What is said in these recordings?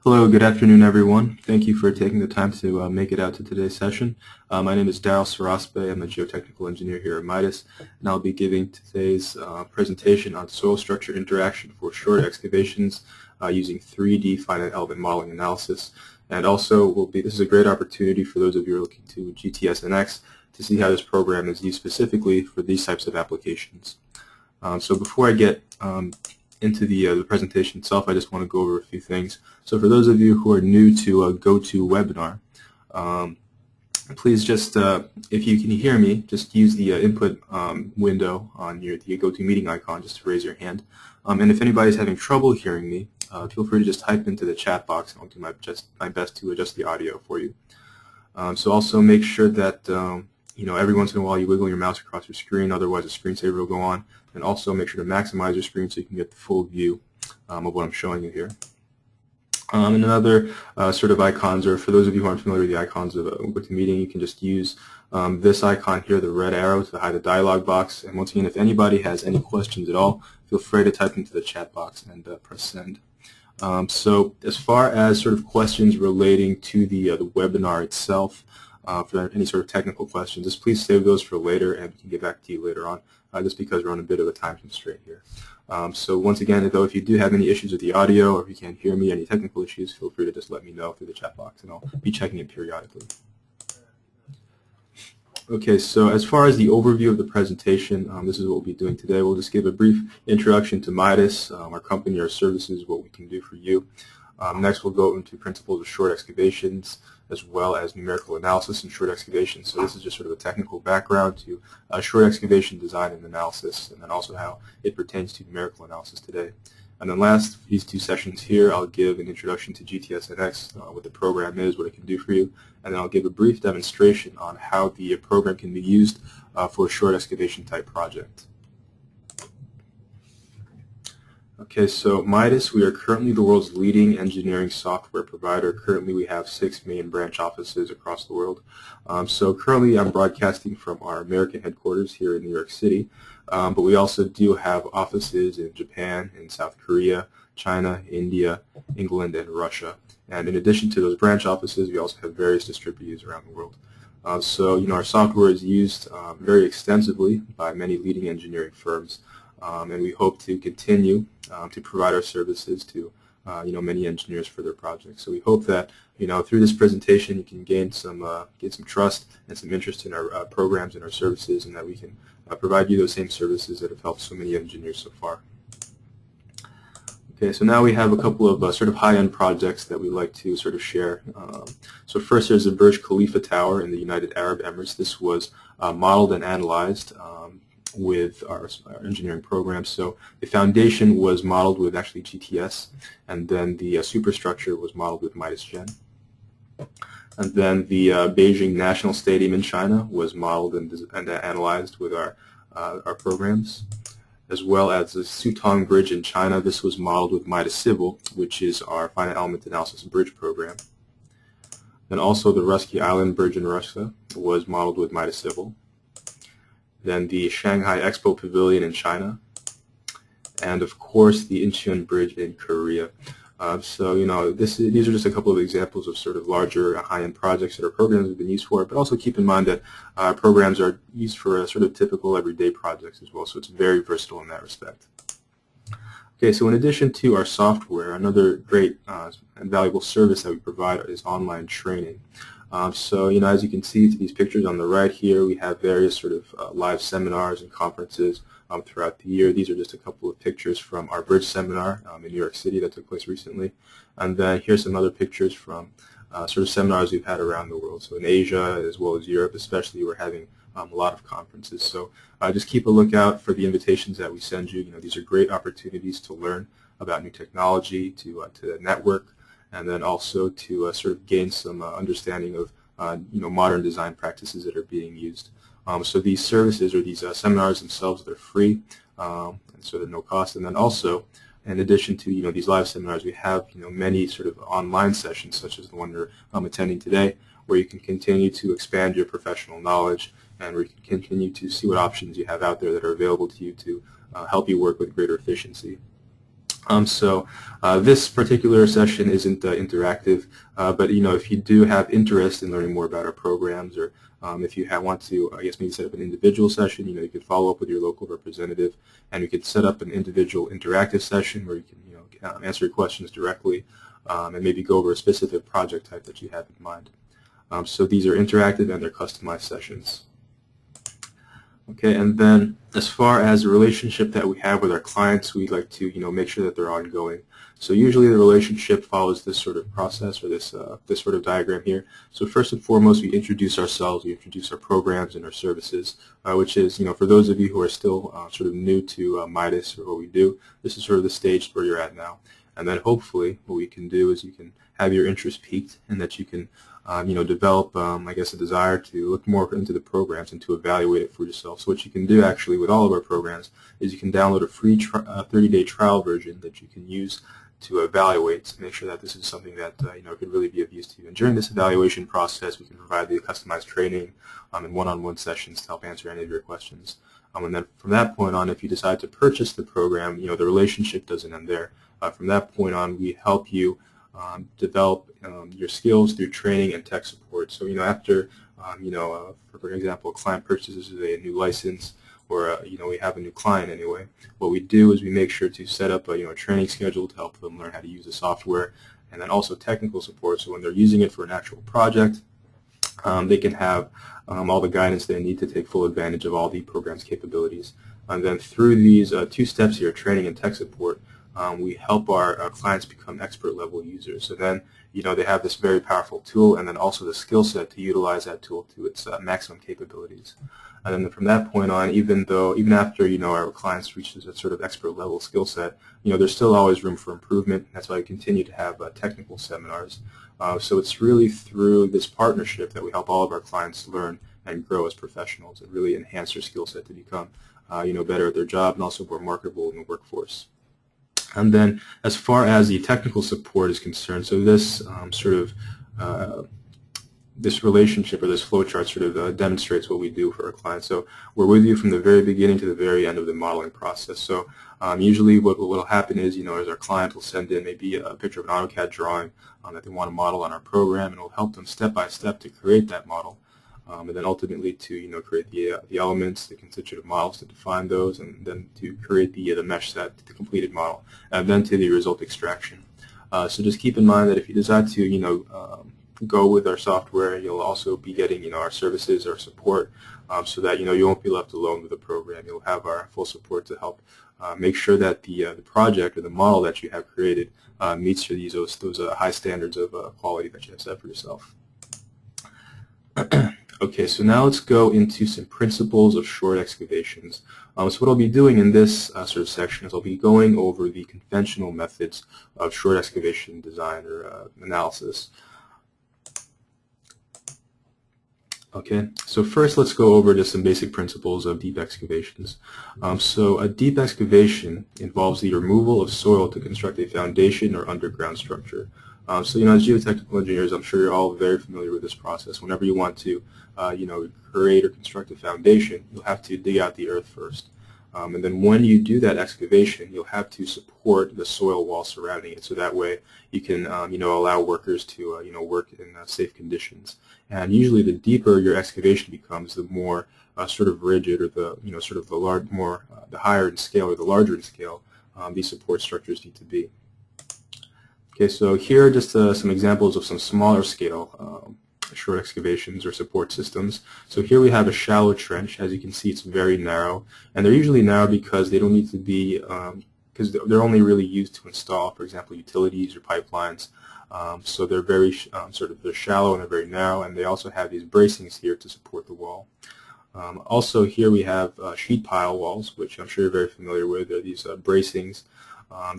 Hello, good afternoon, everyone. Thank you for taking the time to make it out to today's session. My name is Daryl Saraspe. I'm a geotechnical engineer here at MIDAS, and I'll be giving today's presentation on soil structure interaction for short excavations using 3D finite element modeling analysis. And also, this is a great opportunity for those of you who are looking to GTS NX to see how this program is used specifically for these types of applications. So before I get into the presentation itself, I just want to go over a few things. So for those of you who are new to GoToWebinar, please just, if you can hear me, just use the input window on the GoToMeeting icon just to raise your hand. And if anybody's having trouble hearing me, feel free to just type into the chat box, and I'll do my best to adjust the audio for you. So also make sure that every once in a while you wiggle your mouse across your screen, otherwise the screensaver will go on. And also make sure to maximize your screen so you can get the full view of what I'm showing you here. And another sort of icons, or for those of you who aren't familiar with the icons of GoToMeeting, you can just use this icon here, the red arrow, to hide the dialog box. And once again, if anybody has any questions at all, feel free to type into the chat box and press send. So as far as sort of questions relating to the webinar itself, for any sort of technical questions, just please save those for later, and we can get back to you later on, just because we're on a bit of a time constraint here. So once again, though, if you do have any issues with the audio, or if you can't hear me, any technical issues, feel free to just let me know through the chat box, and I'll be checking it periodically. Okay, so as far as the overview of the presentation, this is what we'll be doing today. We'll just give a brief introduction to MIDAS, our company, our services, what we can do for you. Next, we'll go into principles of short excavations, as well as numerical analysis and short excavation. So this is just sort of a technical background to short excavation design and analysis, and then also how it pertains to numerical analysis today. And then last, these two sessions here, I'll give an introduction to GTS NX, what the program is, what it can do for you, and then I'll give a brief demonstration on how the program can be used for a short excavation type project. Okay, so MIDAS, we are currently the world's leading engineering software provider. Currently, we have 6 main branch offices across the world. So currently, I'm broadcasting from our American headquarters here in New York City, but we also do have offices in Japan, in South Korea, China, India, England, and Russia. And in addition to those branch offices, we also have various distributors around the world. So, our software is used very extensively by many leading engineering firms. And we hope to continue to provide our services to many engineers for their projects. So we hope that through this presentation you can gain some trust and some interest in our programs and our services, and that we can provide you those same services that have helped so many engineers so far. Okay, so now we have a couple of sort of high-end projects that we'd like to sort of share. So first, there's the Burj Khalifa Tower in the United Arab Emirates. This was modeled and analyzed with our engineering program. So the foundation was modeled with actually GTS, and then the superstructure was modeled with MIDAS Gen. And then the Beijing National Stadium in China was modeled and analyzed with our programs, as well as the Sutong Bridge in China. This was modeled with MIDAS Civil, which is our finite element analysis bridge program. Then also the Rusky Island Bridge in Russia was modeled with MIDAS Civil. Then the Shanghai Expo Pavilion in China, and of course the Incheon Bridge in Korea. So these are just a couple of examples of sort of larger high-end projects that our programs have been used for, but also keep in mind that our programs are used for sort of typical everyday projects as well, so it's very versatile in that respect. Okay, so in addition to our software, another great and valuable service that we provide is online training. So, as you can see to these pictures on the right here, we have various sort of live seminars and conferences throughout the year. These are just a couple of pictures from our bridge seminar in New York City that took place recently. And then here's some other pictures from sort of seminars we've had around the world. So in Asia as well as Europe especially, we're having a lot of conferences. So just keep a lookout for the invitations that we send you. These are great opportunities to learn about new technology, to network, and then also to sort of gain some understanding of modern design practices that are being used. So these services or these seminars themselves, they're free, and so they're no cost. And then also, in addition to these live seminars, we have many sort of online sessions, such as the one you're attending today, where you can continue to expand your professional knowledge, and where you can continue to see what options you have out there that are available to you to help you work with greater efficiency. This particular session isn't interactive, but if you do have interest in learning more about our programs, or if you want to, I guess, maybe set up an individual session, you could follow up with your local representative, and we could set up an individual interactive session where you can, answer your questions directly, and maybe go over a specific project type that you have in mind. So these are interactive and they're customized sessions. Okay, and then as far as the relationship that we have with our clients, we like to make sure that they're ongoing. So usually the relationship follows this sort of process, or this sort of diagram here. So first and foremost, we introduce ourselves, we introduce our programs and our services, which is, for those of you who are still sort of new to MIDAS or what we do, this is sort of the stage where you're at now. And then hopefully what we can do is you can have your interest piqued, and that you can develop, I guess, a desire to look more into the programs and to evaluate it for yourself. So what you can do actually with all of our programs is you can download a free 30-day trial version that you can use to evaluate, to make sure that this is something that could really be of use to you. And during this evaluation process, we can provide the customized training and one-on-one sessions to help answer any of your questions. And then from that point on, if you decide to purchase the program, the relationship doesn't end there. From that point on, we help you develop your skills through training and tech support. So after for example, a client purchases a new license, or we have a new client anyway, what we do is we make sure to set up a training schedule to help them learn how to use the software, and then also technical support. So when they're using it for an actual project, they can have all the guidance they need to take full advantage of all the program's capabilities. And then through these two steps here, training and tech support, we help our clients become expert level users. So then, they have this very powerful tool, and then also the skill set to utilize that tool to its maximum capabilities. And then from that point on, even after our clients reach that sort of expert level skill set, there's still always room for improvement. That's why we continue to have technical seminars. So it's really through this partnership that we help all of our clients learn and grow as professionals, and really enhance their skill set to become better at their job, and also more marketable in the workforce. And then as far as the technical support is concerned, so this this relationship, or this flowchart, sort of demonstrates what we do for our clients. So we're with you from the very beginning to the very end of the modeling process. So usually what will happen is, is our client will send in maybe a picture of an AutoCAD drawing that they want to model on our program, and it will help them step by step to create that model. And then ultimately to create the elements, the constitutive models, to define those, and then to create the mesh set, the completed model, and then to the result extraction. So just keep in mind that if you decide to go with our software, you'll also be getting our services, our support, so that you won't be left alone with the program. You'll have our full support to help make sure that the project, or the model that you have created, meets those high standards of quality that you have set for yourself. Okay, so now let's go into some principles of short excavations. So what I'll be doing in this sort of section is I'll be going over the conventional methods of short excavation design, or analysis. Okay, so first let's go over just some basic principles of deep excavations. So a deep excavation involves the removal of soil to construct a foundation or underground structure. So as geotechnical engineers, I'm sure you're all very familiar with this process. Whenever you want to create or construct a foundation, you'll have to dig out the earth first. And then when you do that excavation, you'll have to support the soil wall surrounding it, so that way you can allow workers to work in safe conditions. And usually the deeper your excavation becomes, the more sort of rigid, or the the higher in scale, or the larger in scale these support structures need to be. Okay, so here are just some examples of some smaller scale short excavations or support systems. So here we have a shallow trench. As you can see, it's very narrow, and they're usually narrow because they don't need to be, because they're only really used to install, for example, utilities or pipelines. So they're very they're shallow, and they're very narrow, and they also have these bracings here to support the wall. Also here we have sheet pile walls, which I'm sure you're very familiar with. They're these bracings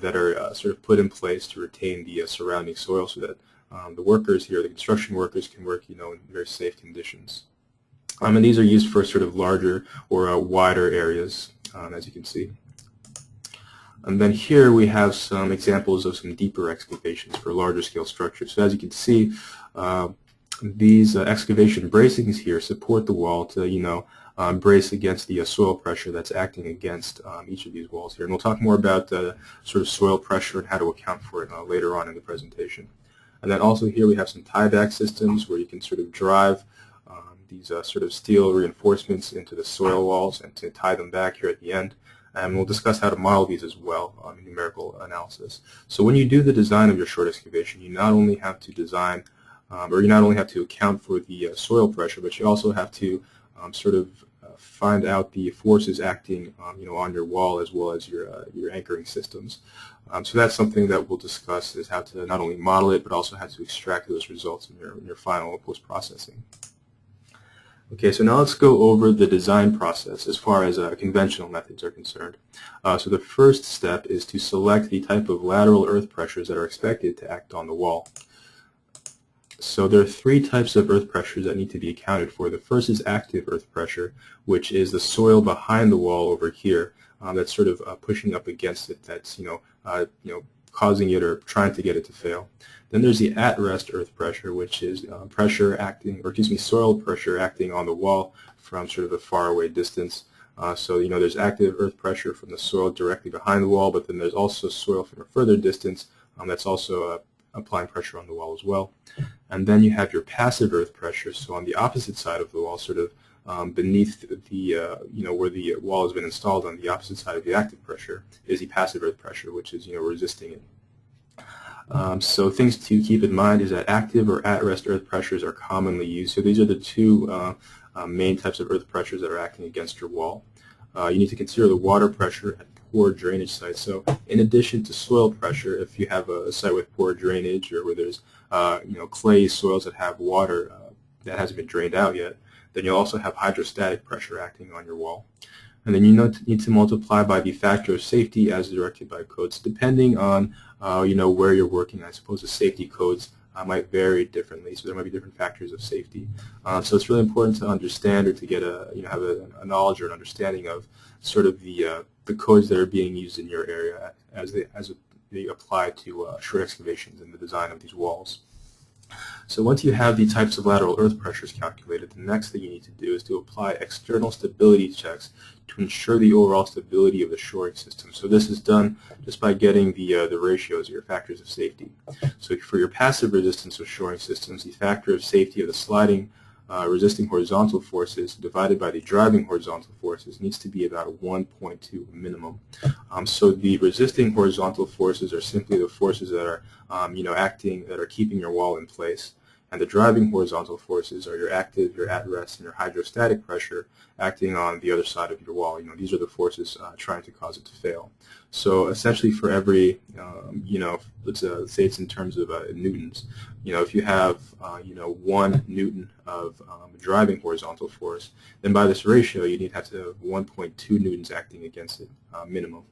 that are sort of put in place to retain the surrounding soil, so that the workers here, the construction workers, can work in very safe conditions. And these are used for sort of larger or wider areas, as you can see. And then here we have some examples of some deeper excavations for larger scale structures. So as you can see, these excavation bracings here support the wall to brace against the soil pressure that's acting against each of these walls here. And we'll talk more about sort of soil pressure and how to account for it later on in the presentation. And then also here we have some tieback systems where you can sort of drive these sort of steel reinforcements into the soil walls and to tie them back here at the end. And we'll discuss how to model these as well in numerical analysis. So when you do the design of your short excavation, you not only have to design, or you not only have to account for the soil pressure, but you also have to sort of find out the forces acting, on your wall as well as your anchoring systems. So that's something that we'll discuss, is how to not only model it, but also how to extract those results in your final post-processing. Okay, so now let's go over the design process as far as conventional methods are concerned. So the first step is to select the type of lateral earth pressures that are expected to act on the wall. So there are three types of earth pressures that need to be accounted for. The first is active earth pressure, which is the soil behind the wall over here that's sort of pushing up against it, that's causing it or trying to get it to fail. Then there's the at-rest earth pressure, which is soil pressure acting on the wall from sort of a faraway distance. So there's active earth pressure from the soil directly behind the wall, but then there's also soil from a further distance that's also applying pressure on the wall as well. And then you have your passive earth pressure, so on the opposite side of the wall, sort of beneath the, where the wall has been installed, on the opposite side of the active pressure is the passive earth pressure, which is, resisting it. So things to keep in mind is that active or at-rest earth pressures are commonly used. So these are the two main types of earth pressures that are acting against your wall. You need to consider the water pressure at poor drainage sites. So in addition to soil pressure, if you have a site with poor drainage or where there's clay soils that have water that hasn't been drained out yet, then you'll also have hydrostatic pressure acting on your wall. And then you need to multiply by the factor of safety as directed by codes, depending on where you're working. I suppose the safety codes might vary differently, so there might be different factors of safety. So it's really important to understand, or to get have a knowledge or an understanding of sort of the codes that are being used in your area as they apply to short excavations and the design of these walls. So once you have the types of lateral earth pressures calculated, the next thing you need to do is to apply external stability checks to ensure the overall stability of the shoring system. So this is done just by getting the ratios, or your factors of safety. So for your passive resistance of shoring systems, the factor of safety of the sliding resisting horizontal forces divided by the driving horizontal forces needs to be about 1.2 minimum. So the resisting horizontal forces are simply the forces that are that are keeping your wall in place, and the driving horizontal forces are your active, your at-rest, and your hydrostatic pressure acting on the other side of your wall. These are the forces trying to cause it to fail. So essentially, for every let's say it's in terms of newtons. If you have 1 newton of driving horizontal force, then by this ratio you need to have 1.2 newtons acting against it minimum.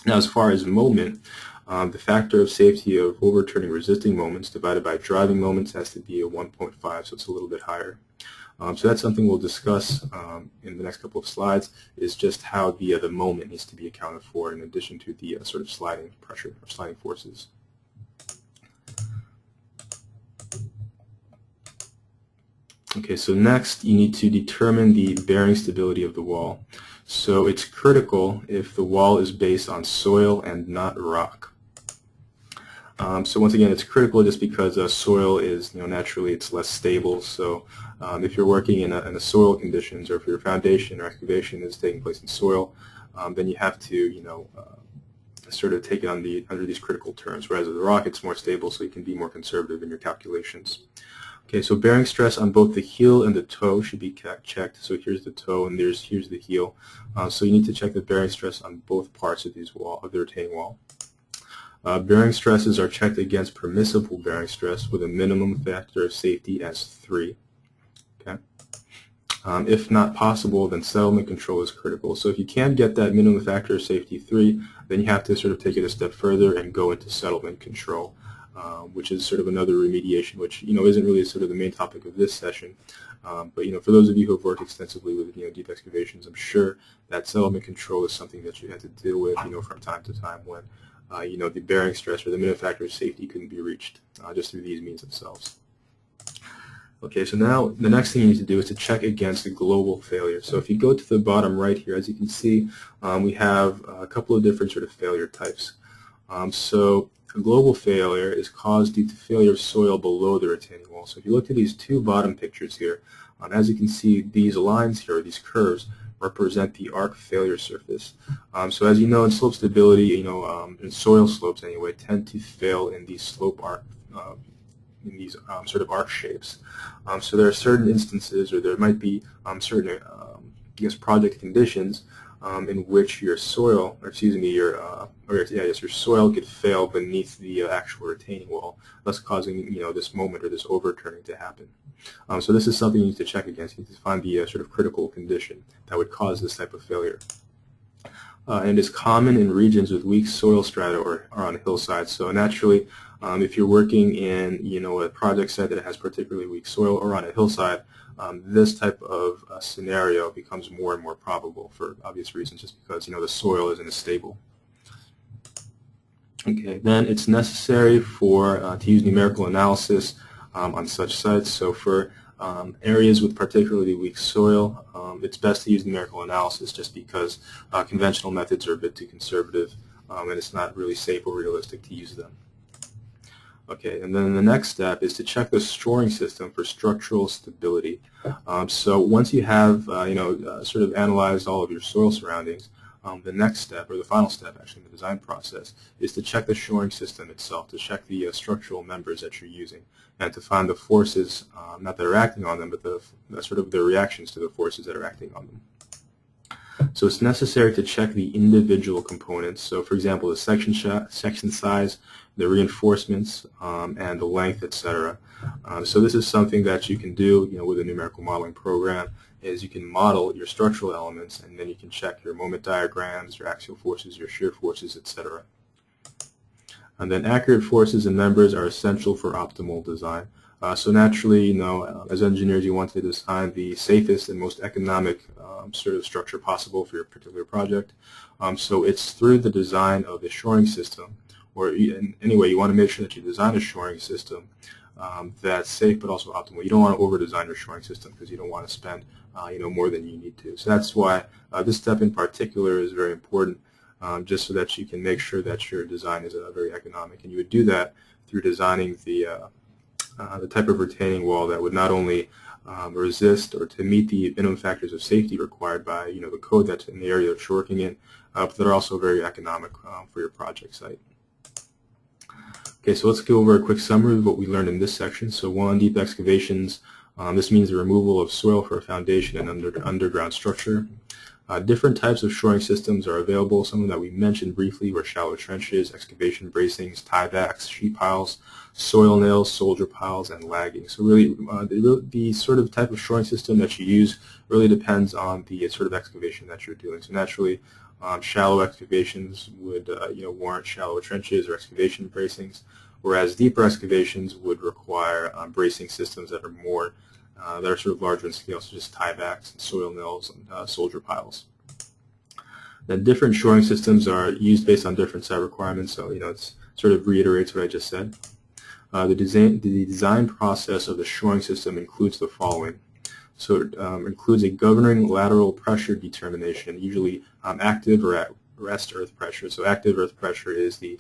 Now, as far as moment, the factor of safety of overturning resisting moments divided by driving moments has to be a 1.5, so it's a little bit higher. So that's something we'll discuss in the next couple of slides, is just how the moment needs to be accounted for in addition to the sort of sliding pressure or sliding forces. Okay, so next you need to determine the bearing stability of the wall. So it's critical if the wall is based on soil and not rock. So once again, it's critical just because soil is, naturally it's less stable. So if you're working in a soil conditions, or if your foundation or excavation is taking place in soil, then you have to, sort of take it under these critical terms. Whereas with the rock, it's more stable, so you can be more conservative in your calculations. Okay, so bearing stress on both the heel and the toe should be checked. So here's the toe and here's the heel. So you need to check the bearing stress on both parts of the retaining wall. Bearing stresses are checked against permissible bearing stress with a minimum factor of safety as 3. Okay. If not possible, then settlement control is critical. So if you can't get that minimum factor of safety 3, then you have to sort of take it a step further and go into settlement control. Which is sort of another remediation, which isn't really sort of the main topic of this session. But for those of you who have worked extensively with deep excavations, I'm sure that settlement control is something that you had to deal with from time to time when the bearing stress or the minimum factor of safety couldn't be reached just through these means themselves. Okay, so now the next thing you need to do is to check against a global failure. So if you go to the bottom right here, as you can see, we have a couple of different sort of failure types. So a global failure is caused due to failure of soil below the retaining wall. So if you look at these two bottom pictures here, as you can see, these lines here, these curves, represent the arc failure surface. So as you know, in slope stability, in soil slopes anyway, tend to fail in these slope arc, in these sort of arc shapes. So there are certain instances, or there might be certain, I guess, project conditions in which your soil, or excuse me, your soil could fail beneath the actual retaining wall, thus causing this moment or this overturning to happen. So this is something you need to check against. You need to find the sort of critical condition that would cause this type of failure. And is common in regions with weak soil strata or on hillsides. So naturally, if you're working in a project site that has particularly weak soil or on a hillside, this type of scenario becomes more and more probable for obvious reasons, just because the soil isn't as stable. Okay, then it's necessary to use numerical analysis on such sites. So for areas with particularly weak soil, it's best to use numerical analysis just because conventional methods are a bit too conservative and it's not really safe or realistic to use them. Okay, and then the next step is to check the shoring system for structural stability. So once you have sort of analyzed all of your soil surroundings, the next step, or the final step actually in the design process, is to check the shoring system itself, to check the structural members that you're using, and to find the forces, not that are acting on them, but the sort of the reactions to the forces that are acting on them. So it's necessary to check the individual components. So for example, the section size, the reinforcements, and the length, etc. So this is something that you can do with a numerical modeling program, is you can model your structural elements, and then you can check your moment diagrams, your axial forces, your shear forces, etc. And then accurate forces and members are essential for optimal design. So naturally, as engineers, you want to design the safest and most economic sort of structure possible for your particular project. So it's through the design of the shoring system, or anyway, you want to make sure that you design a shoring system that's safe but also optimal. You don't want to over-design your shoring system because you don't want to spend more than you need to. So that's why this step in particular is very important, just so that you can make sure that your design is very economic. And you would do that through designing the type of retaining wall that would not only resist or to meet the minimum factors of safety required by the code that's in the area that you're working in, but that are also very economic for your project site. Okay, so let's go over a quick summary of what we learned in this section. So 1, deep excavations. This means the removal of soil for a foundation and underground structure. Different types of shoring systems are available. Some of them that we mentioned briefly were shallow trenches, excavation bracings, tiebacks, sheet piles, soil nails, soldier piles, and lagging. So really, the sort of type of shoring system that you use really depends on the sort of excavation that you're doing. So naturally, shallow excavations would warrant shallow trenches or excavation bracings, whereas deeper excavations would require bracing systems that are more that are sort of larger in scale, such as tiebacks and soil mills and soldier piles. Then different shoring systems are used based on different site requirements, so it sort of reiterates what I just said. The design process of the shoring system includes the following. So it includes a governing lateral pressure determination, usually active or at rest earth pressure. So active earth pressure is the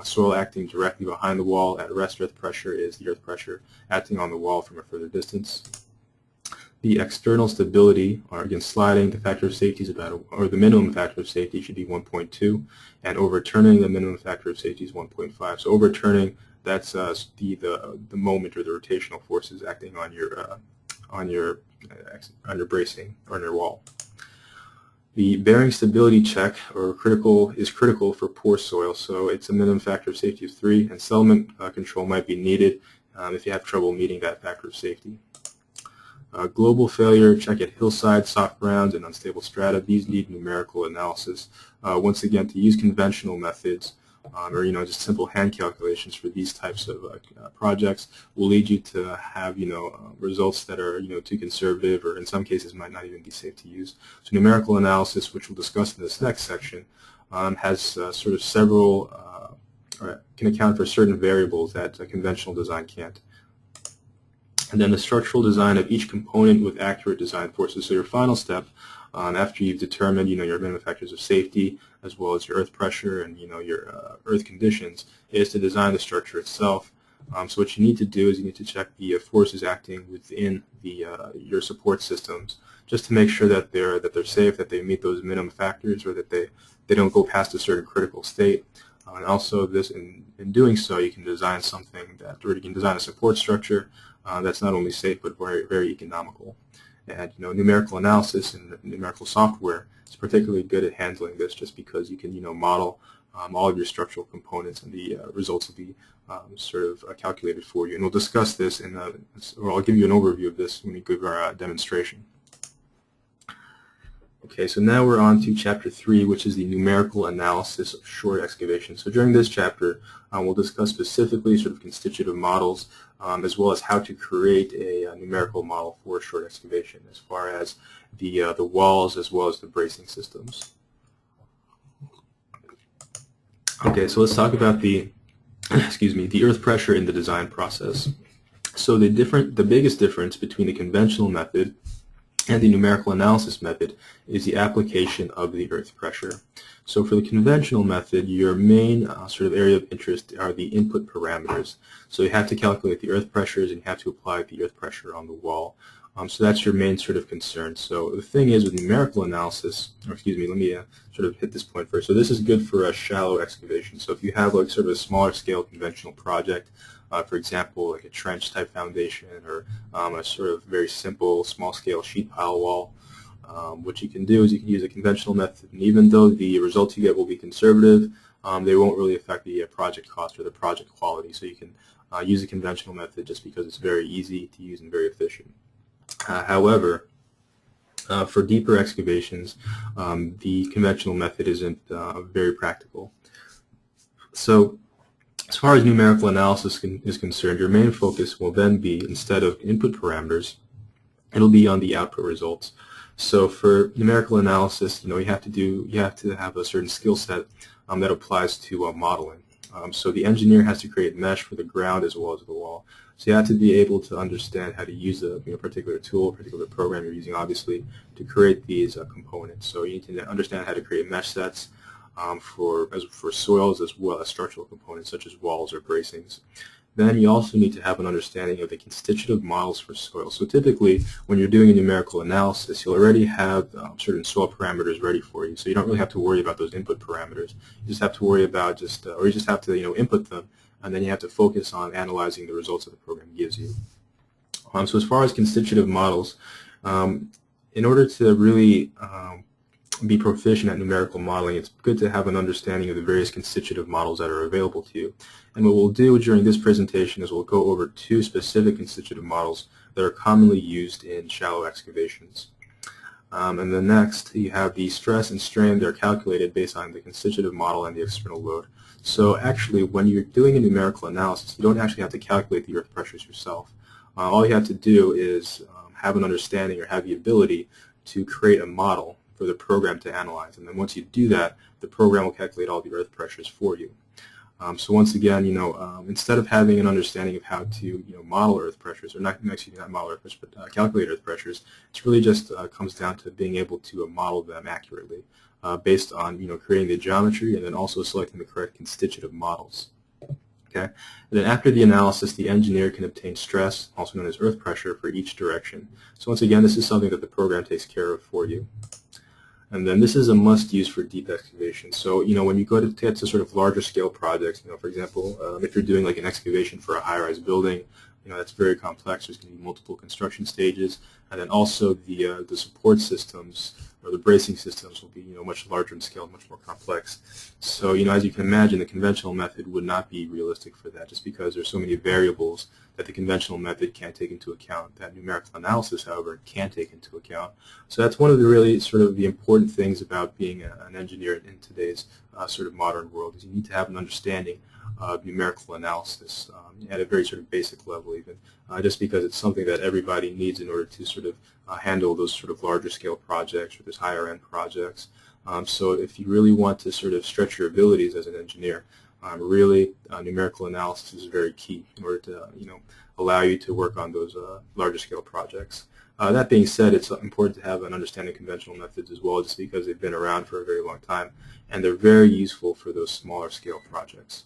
soil acting directly behind the wall. At rest earth pressure is the earth pressure acting on the wall from a further distance. The external stability, or again sliding, the factor of safety is or the minimum factor of safety should be 1.2, and overturning, the minimum factor of safety is 1.5. So overturning, that's the moment or the rotational forces acting on your bracing or on your wall. The bearing stability check is critical for poor soil, so it's a minimum factor of safety of 3, and settlement control might be needed if you have trouble meeting that factor of safety. Global failure check at hillside, soft grounds, and unstable strata. These need numerical analysis. Once again, to use conventional methods or just simple hand calculations for these types of projects will lead you to have results that are too conservative, or in some cases might not even be safe to use. So numerical analysis, which we'll discuss in this next section, has sort of several or can account for certain variables that conventional design can't. And then the structural design of each component with accurate design forces. So your final step, after you've determined, your minimum factors of safety as well as your earth pressure and your earth conditions, is to design the structure itself. So what you need to do is you need to check the forces acting within your support systems, just to make sure that they're safe, that they meet those minimum factors, or that they don't go past a certain critical state. And also, in doing so, you can design or you can design a support structure that's not only safe but very, very economical. And numerical analysis and numerical software is particularly good at handling this, just because you can model all of your structural components, and the results will be calculated for you. And we'll discuss this or I'll give you an overview of this when we give our demonstration. Okay, so now we're on to Chapter 3, which is the numerical analysis of short excavations. So during this chapter, we'll discuss specifically constitutive models, as well as how to create a numerical model for a short excavation, as far as the walls as well as the bracing systems. Okay, so let's talk about the earth pressure in the design process. So the biggest difference between the conventional method and the numerical analysis method is the application of the earth pressure. So for the conventional method, your main area of interest are the input parameters. So you have to calculate the earth pressures and you have to apply the earth pressure on the wall. So that's your main concern. So the thing is, with numerical analysis, let me hit this point first. So this is good for a shallow excavation. So if you have a smaller scale conventional project, for example, like a trench type foundation, or a very simple small scale sheet pile wall, what you can do is you can use a conventional method, and even though the results you get will be conservative, they won't really affect the project cost or the project quality. So you can use a conventional method just because it's very easy to use and very efficient. However, for deeper excavations, the conventional method isn't very practical. So as far as numerical analysis is concerned, your main focus will then be, instead of input parameters, it'll be on the output results. So for numerical analysis, you have to have a certain skill set that applies to modeling. So the engineer has to create mesh for the ground as well as the wall. So you have to be able to understand how to use a particular tool, particular program you're using, obviously, to create these components. So you need to understand how to create mesh sets for soils as well as structural components such as walls or bracings. Then you also need to have an understanding of the constitutive models for soil. So typically, when you're doing a numerical analysis, you'll already have certain soil parameters ready for you. So you don't really have to worry about those input parameters. You just have to worry about or you just have to input them, and then you have to focus on analyzing the results that the program gives you. So as far as constitutive models, in order to really be proficient at numerical modeling, it's good to have an understanding of the various constitutive models that are available to you. And what we'll do during this presentation is we'll go over 2 specific constitutive models that are commonly used in shallow excavations. And then next, you have the stress and strain that are calculated based on the constitutive model and the external load. So actually, when you're doing a numerical analysis, you don't actually have to calculate the earth pressures yourself. All you have to do is have an understanding or have the ability to create a model for the program to analyze. And then once you do that, the program will calculate all the earth pressures for you. So once again, instead of having an understanding of how to model earth pressures, or not model earth pressures, but calculate earth pressures, it's really just comes down to being able to model them accurately based on creating the geometry and then also selecting the correct constitutive models. Okay. And then after the analysis, the engineer can obtain stress, also known as earth pressure, for each direction. So once again, this is something that the program takes care of for you. And then this is a must-use for deep excavation. So, when you go to get to larger scale projects, for example, if you're doing like an excavation for a high-rise building, that's very complex. There's going to be multiple construction stages, and then also the support systems or the bracing systems will be much larger in scale, much more complex. So, as you can imagine, the conventional method would not be realistic for that, just because there's so many variables that the conventional method can't take into account, that numerical analysis, however, can take into account. So that's one of the really the important things about being an engineer in today's modern world, is you need to have an understanding of numerical analysis at a very basic level, even just because it's something that everybody needs in order to handle those larger scale projects or those higher end projects. So if you really want to sort of stretch your abilities as an engineer, really numerical analysis is very key in order to allow you to work on those larger scale projects. That being said, it's important to have an understanding of conventional methods as well, just because they've been around for a very long time and they're very useful for those smaller scale projects.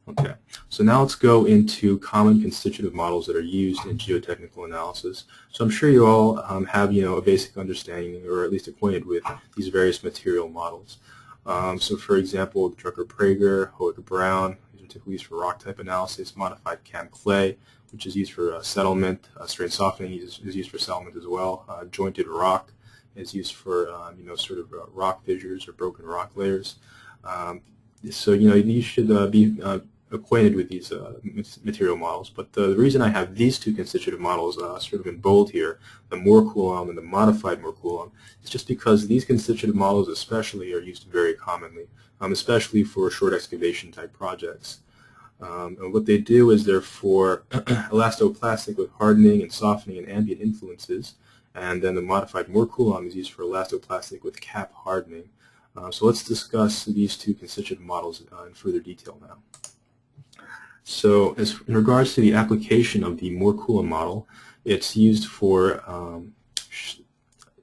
Okay, so now let's go into common constitutive models that are used in geotechnical analysis. So I'm sure you all have a basic understanding, or at least acquainted with, these various material models. So for example, Drucker-Prager, Hoek-Brown, these are typically used for rock type analysis. Modified CAM clay, which is used for settlement. Strain softening is used for settlement as well. Jointed rock is used for sort of rock fissures or broken rock layers. So you should be acquainted with these material models. But the reason I have these two constitutive models sort of in bold here, the Moore-Coulomb and the modified Moore-Coulomb, is just because these constitutive models especially are used very commonly, especially for short excavation type projects. And what they do is they're for elastoplastic with hardening and softening and ambient influences, and then the modified Moore-Coulomb is used for elastoplastic with cap hardening. So let's discuss these two constitutive models in further detail now. So in regards to the application of the Moore-Coulomb model, it's used for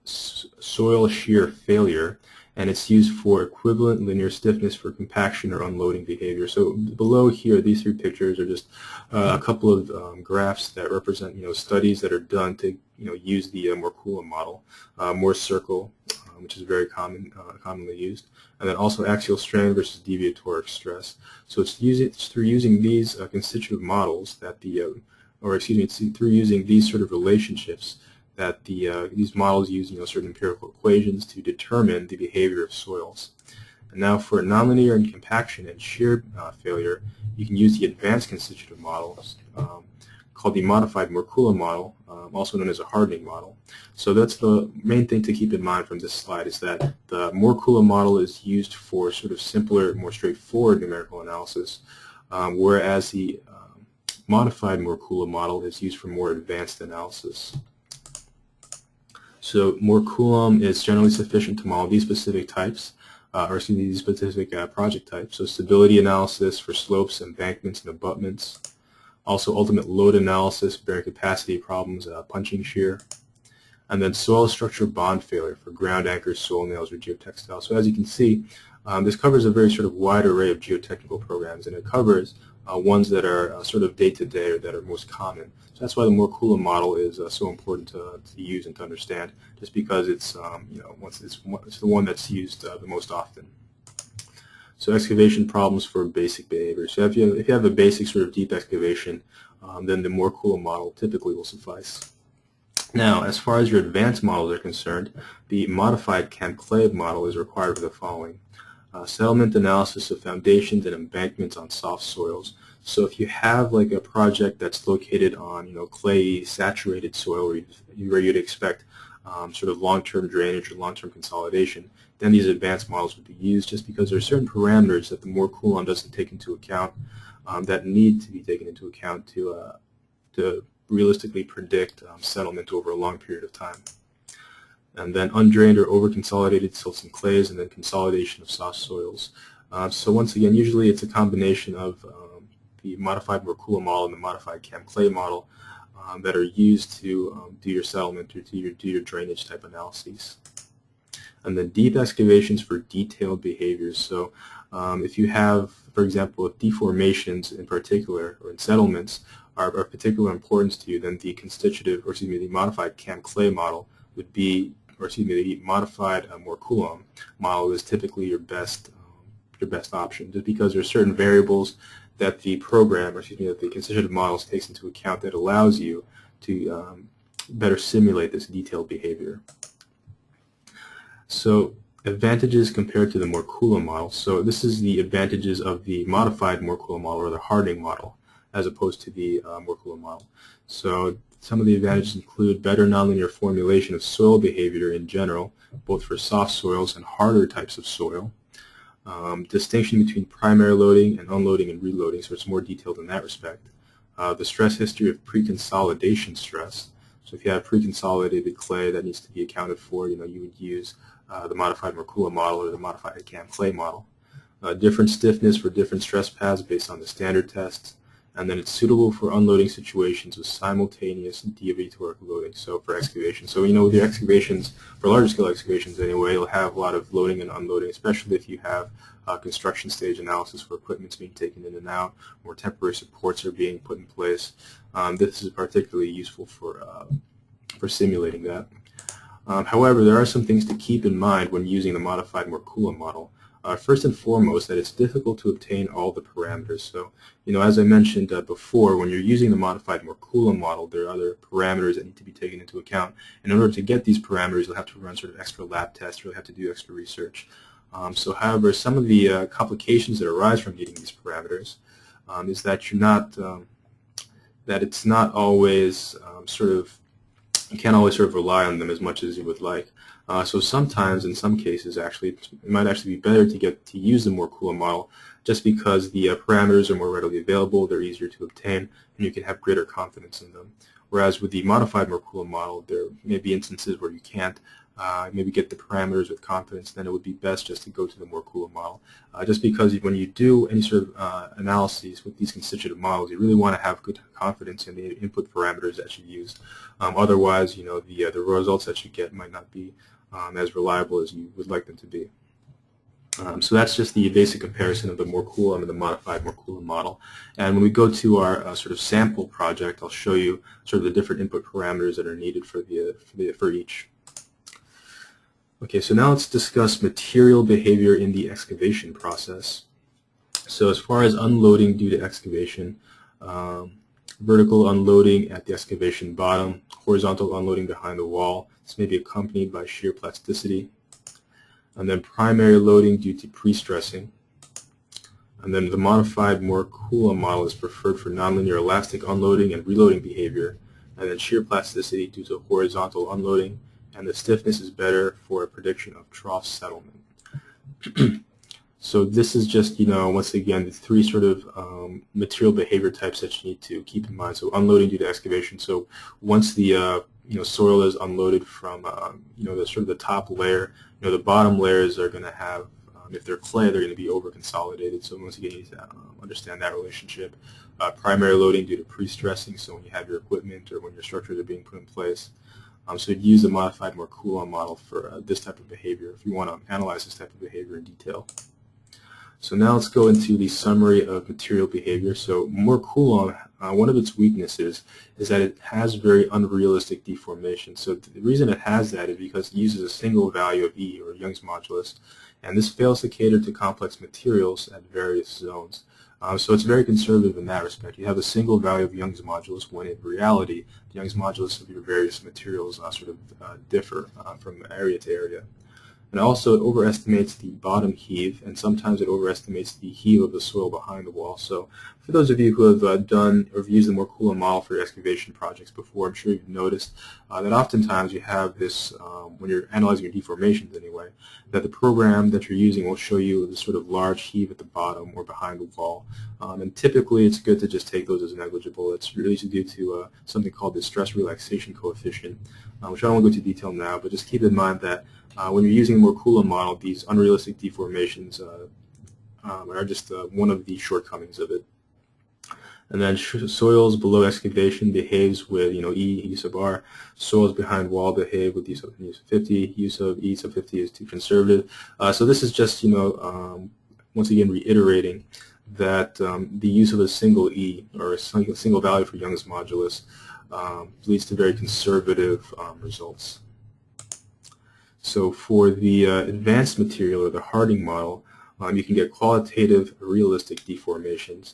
soil shear failure, and it's used for equivalent linear stiffness for compaction or unloading behavior. So below here, these three pictures are just a couple of graphs that represent studies that are done to use the Moore-Coulomb model. Moore's circle, which is very commonly used, and then also axial strain versus deviatoric stress. So it's through using these constitutive models that it's through using these sort of relationships that these models use certain empirical equations to determine the behavior of soils. And now for nonlinear and compaction and shear failure, you can use the advanced constitutive models called the modified Moore-Coulomb model, also known as a hardening model. So that's the main thing to keep in mind from this slide, is that the Moore-Coulomb model is used for sort of simpler, more straightforward numerical analysis, whereas the modified Moore-Coulomb model is used for more advanced analysis. So Moore-Coulomb is generally sufficient to model these specific types, these specific project types. So stability analysis for slopes, embankments, and abutments. Also ultimate load analysis, bearing capacity problems, punching shear. And then soil structure bond failure for ground anchors, soil nails, or geotextiles. So as you can see, this covers a very sort of wide array of geotechnical programs, and it covers ones that are sort of day-to-day or that are most common. So that's why the Moore-Coulomb model is so important to use and to understand, just because it's it's the one that's used the most often. So excavation problems for basic behavior. So if you have a basic sort of deep excavation, then the Moore-Coulomb model typically will suffice. Now, as far as your advanced models are concerned, the modified CAM-clay model is required for the following. Settlement analysis of foundations and embankments on soft soils. So if you have like a project that's located on clay saturated soil where you'd expect sort of long-term drainage or long-term consolidation, then these advanced models would be used, just because there are certain parameters that the Moore-Coulomb doesn't take into account that need to be taken into account to realistically predict settlement over a long period of time. And then undrained or over-consolidated silts and clays, and then consolidation of soft soils. So once again, usually it's a combination of the modified Moore-Coulomb model and the modified CAM-clay model that are used to do your settlement or do your drainage type analyses. And then deep excavations for detailed behaviors. So if you have, for example, if deformations in particular or in settlements are of particular importance to you, then the the modified CAM-clay model would be, the modified Moore-Coulomb model is typically your best option, just because there are certain variables that the program, that the constitutive models takes into account that allows you to better simulate this detailed behavior. So advantages compared to the Moore-Coulomb model. So this is the advantages of the modified Moore-Coulomb model, or the hardening model, as opposed to the Moore-Coulomb model. So some of the advantages include better nonlinear formulation of soil behavior in general, both for soft soils and harder types of soil. Distinction between primary loading and unloading and reloading, so it's more detailed in that respect. The stress history of pre-consolidation stress. So if you have pre-consolidated clay that needs to be accounted for, you would use the modified Mercula model or the modified CAM clay model. Different stiffness for different stress paths based on the standard tests, and then it's suitable for unloading situations with simultaneous deviatoric loading, so for excavation. So with your excavations, for larger scale excavations anyway, you'll have a lot of loading and unloading, especially if you have construction stage analysis where equipment's being taken in and out, or temporary supports are being put in place. This is particularly useful for simulating that. However, there are some things to keep in mind when using the modified Mercula model. First and foremost, that it's difficult to obtain all the parameters. So, as I mentioned before, when you're using the modified Mercula model, there are other parameters that need to be taken into account. And in order to get these parameters, you'll have to run sort of extra lab tests, or you'll have to do extra research. However, some of the complications that arise from getting these parameters is that that it's not always you can't always rely on them as much as you would like. So sometimes, in some cases, actually, it might actually be better to use the Mercula model just because the parameters are more readily available, they're easier to obtain, and you can have greater confidence in them. Whereas with the modified Mercula model, there may be instances where you can't maybe get the parameters with confidence. Then it would be best just to go to the Mercula model. Just because when you do any sort of analyses with these constitutive models, you really want to have good confidence in the input parameters that you use. Otherwise, the results that you get might not be as reliable as you would like them to be. So that's just the basic comparison of the Mercula and the modified Mercula model. And when we go to our sort of sample project, I'll show you sort of the different input parameters that are needed for each. Okay, so now let's discuss material behavior in the excavation process. So as far as unloading due to excavation, vertical unloading at the excavation bottom, horizontal unloading behind the wall. This may be accompanied by shear plasticity. And then primary loading due to pre-stressing. And then the modified Mercula model is preferred for nonlinear elastic unloading and reloading behavior. And then shear plasticity due to horizontal unloading. And the stiffness is better for a prediction of trough settlement. So this is just, once again, the three sort of material behavior types that you need to keep in mind. So unloading due to excavation. So once the soil is unloaded from the sort of the top layer, the bottom layers are going to have, if they're clay, they're going to be over consolidated. So once again, you need to understand that relationship. Primary loading due to pre-stressing. So when you have your equipment or when your structures are being put in place. So you'd use the modified Mercula model for this type of behavior if you want to analyze this type of behavior in detail. So now let's go into the summary of material behavior. So Mercula, one of its weaknesses is that it has very unrealistic deformation. So the reason it has that is because it uses a single value of E, or Young's modulus, and this fails to cater to complex materials at various zones. So it's very conservative in that respect. You have a single value of Young's modulus when in reality the Young's modulus of your various materials differ from area to area. And also it overestimates the bottom heave, and sometimes it overestimates the heave of the soil behind the wall. So for those of you who have done or used the Mercula model for your excavation projects before, I'm sure you've noticed that oftentimes you have this, when you're analyzing your deformations anyway, that the program that you're using will show you this sort of large heave at the bottom or behind the wall. And typically it's good to just take those as negligible. It's really due to something called the stress relaxation coefficient, which I don't want to go into detail now, but just keep in mind that when you're using the Mercula model, these unrealistic deformations are just one of the shortcomings of it. And then soils below excavation behaves with E sub R. Soils behind wall behave with E sub 50. Use of E sub 50 is too conservative. So this is just once again reiterating that the use of a single E, or a single value for Young's modulus, leads to very conservative results. So for the advanced material, or the Harding model, you can get qualitative, realistic deformations.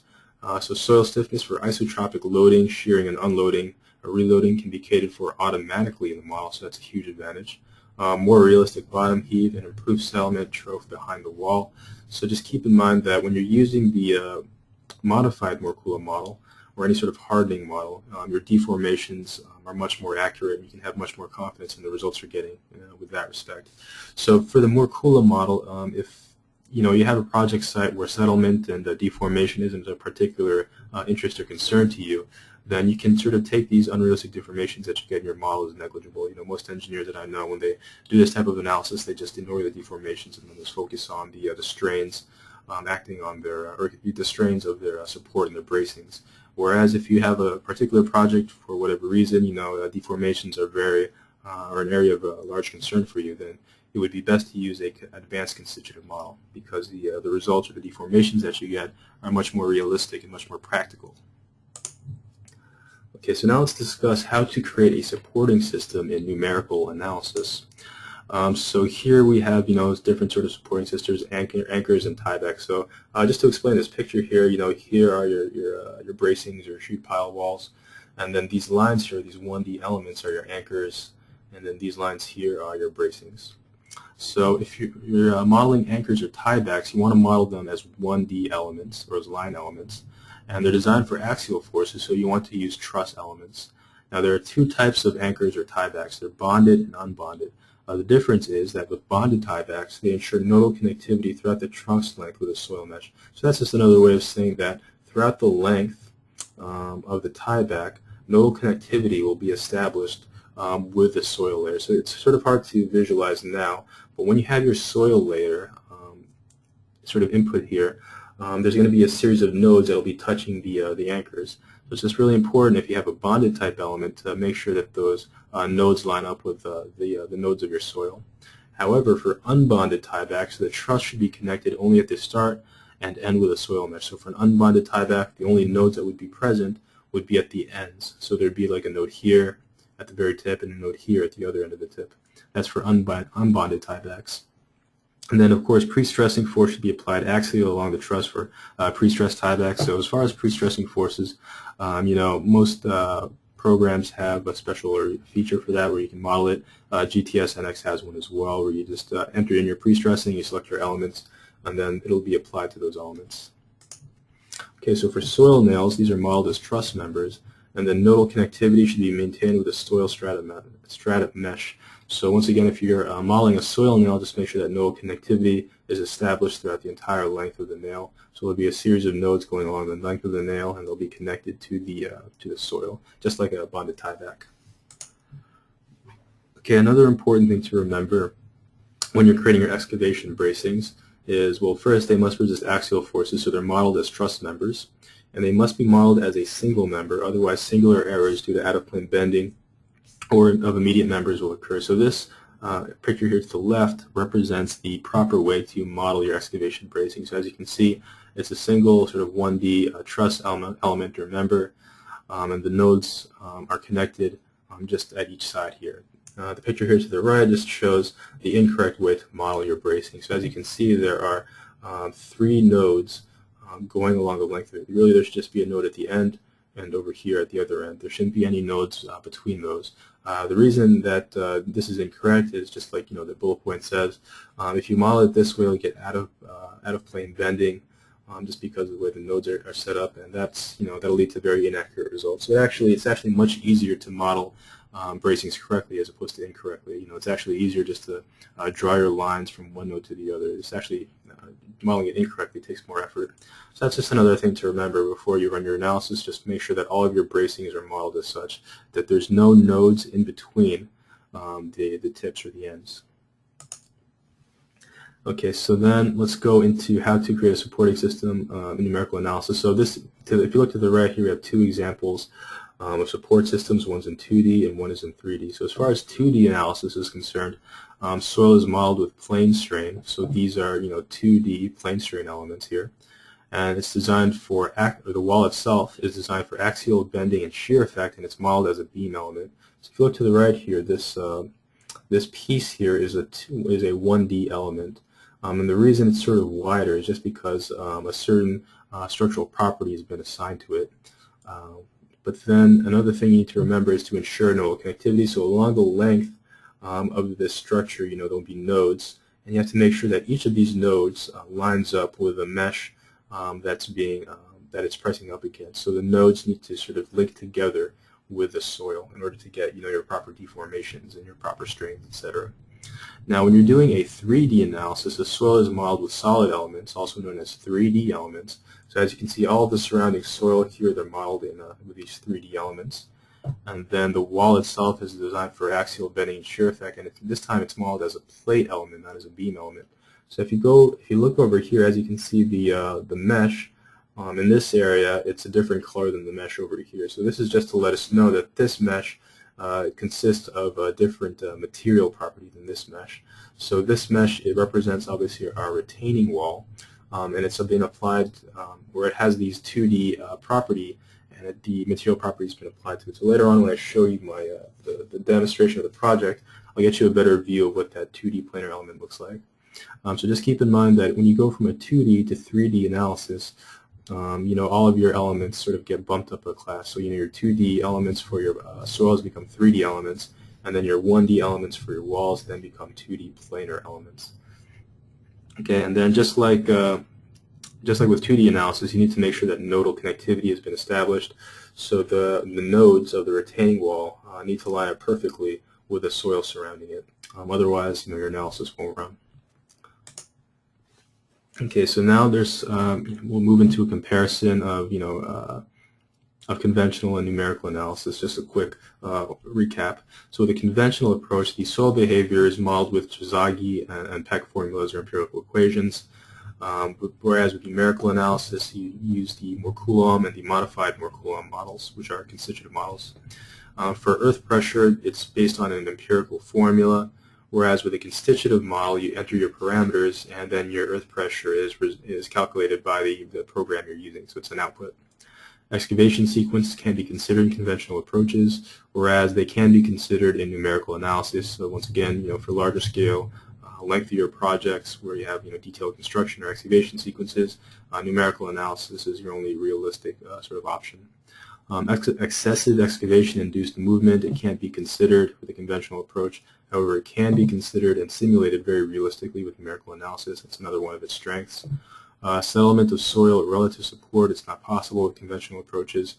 So soil stiffness for isotropic loading, shearing, and unloading, or reloading can be catered for automatically in the model, so that's a huge advantage. More realistic bottom heave and improved settlement trough behind the wall. So just keep in mind that when you're using the modified Mercula model, or any sort of hardening model, your deformations are much more accurate, and you can have much more confidence in the results you're getting with that respect. So for the Mercula model, if you have a project site where settlement and deformation isn't a particular interest or concern to you, then you can sort of take these unrealistic deformations that you get in your model as negligible. Most engineers that I know, when they do this type of analysis, they just ignore the deformations and then just focus on the strains acting on their, or the strains of their support and their bracings. Whereas if you have a particular project for whatever reason, deformations are or an area of large concern for you, then it would be best to use an advanced constitutive model, because the results or the deformations that you get are much more realistic and much more practical. Okay, so now let's discuss how to create a supporting system in numerical analysis. So here we have, different sort of supporting systems, anchors, and tiebacks. So just to explain this picture here, here are your bracings, your sheet pile walls, and then these lines here, these 1D elements, are your anchors, and then these lines here are your bracings. So if you're modeling anchors or tiebacks, you want to model them as 1D elements, or as line elements, and they're designed for axial forces, so you want to use truss elements. Now there are two types of anchors or tiebacks. They're bonded and unbonded. The difference is that with bonded tiebacks, they ensure nodal connectivity throughout the trunk's length with a soil mesh. So that's just another way of saying that throughout the length of the tieback, nodal connectivity will be established with the soil layer. So it's sort of hard to visualize now, but when you have your soil layer sort of input here, there's going to be a series of nodes that will be touching the anchors. So it's just really important, if you have a bonded type element, to make sure that those nodes line up with the nodes of your soil. However, for unbonded tiebacks, the truss should be connected only at the start and end with a soil mesh. So for an unbonded tieback, the only nodes that would be present would be at the ends. So there'd be like a node here at the very tip and a node here at the other end of the tip. That's for unbonded tiebacks. And then, of course, pre-stressing force should be applied axially along the truss for pre-stressed tiebacks. So as far as pre-stressing forces, most programs have a special feature for that where you can model it. GTS NX has one as well, where you just enter in your pre-stressing, you select your elements, and then it'll be applied to those elements. Okay, so for soil nails, these are modeled as truss members, and then nodal connectivity should be maintained with a soil strata mesh. So once again, if you're modeling a soil nail, just make sure that nodal connectivity is established throughout the entire length of the nail. So there'll be a series of nodes going along the length of the nail, and they'll be connected to the soil, just like a bonded tieback. Okay, another important thing to remember when you're creating your excavation bracings is, well, first they must resist axial forces, so they're modeled as truss members, and they must be modeled as a single member, otherwise singular errors due to out-of-plane bending or of immediate members will occur. So this picture here to the left represents the proper way to model your excavation bracing. So as you can see, it's a single sort of 1D truss element or member, and the nodes are connected just at each side here. The picture here to the right just shows the incorrect way to model your bracing. So as you can see, there are 3 nodes going along the length of it. Really, there should just be a node at the end and over here at the other end. There shouldn't be any nodes between those. The reason that this is incorrect is just like the bullet point says. If you model it this way, you'll get out of plane bending just because of the way the nodes are set up, and that's that'll lead to very inaccurate results. So it's actually much easier to model bracings correctly as opposed to incorrectly. It's actually easier just to draw your lines from one node to the other. It's actually modeling it incorrectly takes more effort. So that's just another thing to remember before you run your analysis. Just make sure that all of your bracings are modeled as such that there's no nodes in between the tips or the ends. Okay, so then let's go into how to create a supporting system in numerical analysis. So if you look to the right here, we have 2 examples of support systems. One's in 2D and one is in 3D. So as far as 2D analysis is concerned, soil is modeled with plane strain. So these are 2D plane strain elements here, and it's designed for the wall itself is designed for axial bending and shear effect, and it's modeled as a beam element. So if you look to the right here, this piece here is a 1D element, and the reason it's sort of wider is just because a certain structural property has been assigned to it. But then another thing you need to remember is to ensure nodal connectivity. So along the length of this structure, there'll be nodes, and you have to make sure that each of these nodes lines up with a mesh that it's pressing up against. So the nodes need to sort of link together with the soil in order to get your proper deformations and your proper strains, etc. Now, when you're doing a 3D analysis, the soil is modeled with solid elements, also known as 3D elements. So as you can see, all of the surrounding soil here, they're modeled in with these 3D elements. And then the wall itself is designed for axial bending and shear effect, and this time it's modeled as a plate element, not as a beam element. So if you look over here, as you can see the mesh in this area, it's a different color than the mesh over here. So this is just to let us know that this mesh consists of a different material property than this mesh. So this mesh, it represents obviously our retaining wall, and it's been applied where it has these 2D property, and the material property has been applied to it. So later on, when I show you my the demonstration of the project, I'll get you a better view of what that 2D planar element looks like. So just keep in mind that when you go from a 2D to 3D analysis, all of your elements sort of get bumped up a class. So your 2D elements for your soils become 3D elements, and then your 1D elements for your walls then become 2D planar elements. Okay, and then just like with 2D analysis, you need to make sure that nodal connectivity has been established. So the nodes of the retaining wall need to line up perfectly with the soil surrounding it. Otherwise, your analysis won't run. Okay, so now we'll move into a comparison of conventional and numerical analysis. Just a quick recap. So with a conventional approach, the soil behavior is modeled with Jazagi and Peck formulas or empirical equations. Whereas with numerical analysis, you use the Moore-Coulomb and the modified Moore-Coulomb models, which are constitutive models. For earth pressure, it's based on an empirical formula. Whereas with a constitutive model, you enter your parameters, and then your earth pressure is calculated by the program you're using, so it's an output. Excavation sequences can be considered in conventional approaches, whereas they can be considered in numerical analysis. So once again, for larger scale, lengthier projects where you have detailed construction or excavation sequences, numerical analysis is your only realistic sort of option. Excessive excavation-induced movement, it can't be considered with a conventional approach. However, it can be considered and simulated very realistically with numerical analysis. That's another one of its strengths. Settlement of soil at relative support, it's not possible with conventional approaches,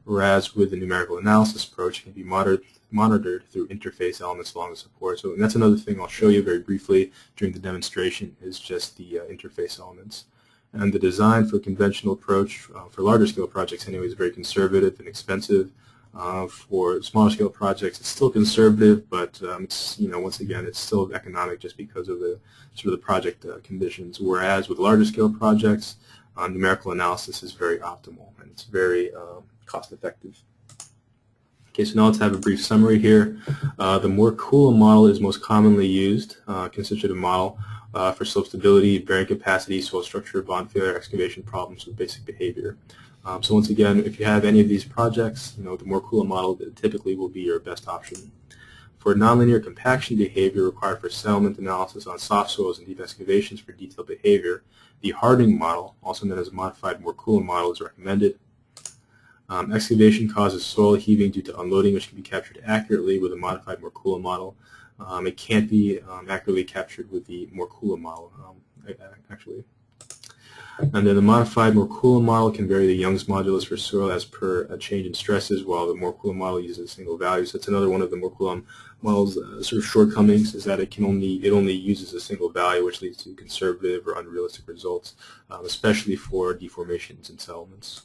whereas with the numerical analysis approach, it can be monitored through interface elements along the support. So that's another thing I'll show you very briefly during the demonstration, is just the interface elements. And the design for conventional approach, for larger scale projects anyway, is very conservative and expensive. For smaller scale projects, it's still conservative, but it's, once again, it's still economic just because of the sort of the project conditions. Whereas with larger scale projects, numerical analysis is very optimal and it's very cost effective. Okay, so now let's have a brief summary here. The Moore-Coulomb model is most commonly used, constitutive model, for slope stability, bearing capacity, soil structure, bond failure, excavation problems with basic behavior. So once again, if you have any of these projects, the Moore-Coulomb model typically will be your best option. For nonlinear compaction behavior required for settlement analysis on soft soils and deep excavations for detailed behavior, the hardening model, also known as a modified Moore-Coulomb model, is recommended. Excavation causes soil heaving due to unloading, which can be captured accurately with a modified Moore-Coulomb model. It can't be accurately captured with the Moore-Coulomb model, actually. And then the modified Moore-Coulomb model can vary the Young's modulus for soil as per a change in stresses, while the Moore-Coulomb model uses a single value. So that's another one of the Moore-Coulomb model's sort of shortcomings, is that it only uses a single value, which leads to conservative or unrealistic results, especially for deformations and settlements.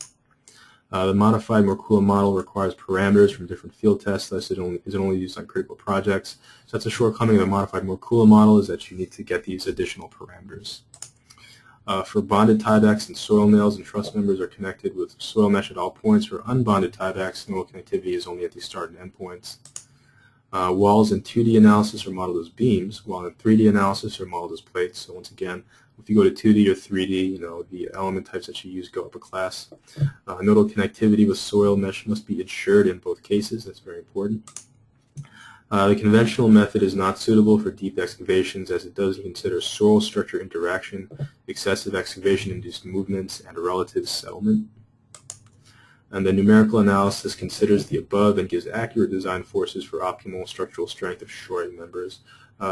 The modified Moore-Coulomb model requires parameters from different field tests, thus is only used on critical projects. So that's a shortcoming of the modified Moore-Coulomb model, is that you need to get these additional parameters. For bonded tiebacks and soil nails and truss members are connected with soil mesh at all points. For unbonded tiebacks, nodal connectivity is only at the start and end points. Walls in 2D analysis are modeled as beams, while in 3D analysis are modeled as plates. So once again, if you go to 2D or 3D, the element types that you use go up a class. Nodal connectivity with soil mesh must be ensured in both cases. That's very important. The conventional method is not suitable for deep excavations, as it doesn't consider soil structure interaction, excessive excavation-induced movements, and relative settlement. And the numerical analysis considers the above and gives accurate design forces for optimal structural strength of shoring members.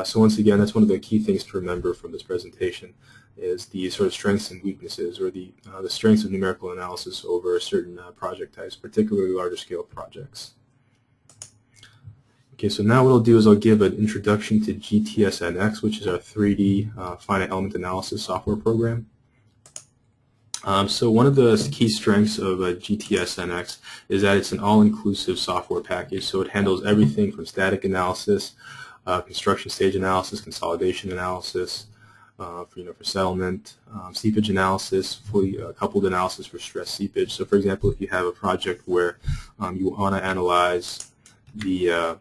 So once again, that's one of the key things to remember from this presentation, is the sort of strengths and weaknesses, or the strengths of numerical analysis over certain project types, particularly larger scale projects. Okay, so now what I'll do is I'll give an introduction to GTS NX, which is our 3D finite element analysis software program. So one of the key strengths of GTS NX is that it's an all-inclusive software package. So it handles everything from static analysis, construction stage analysis, consolidation analysis, for settlement, seepage analysis, fully coupled analysis for stress seepage. So for example, if you have a project where you want to analyze the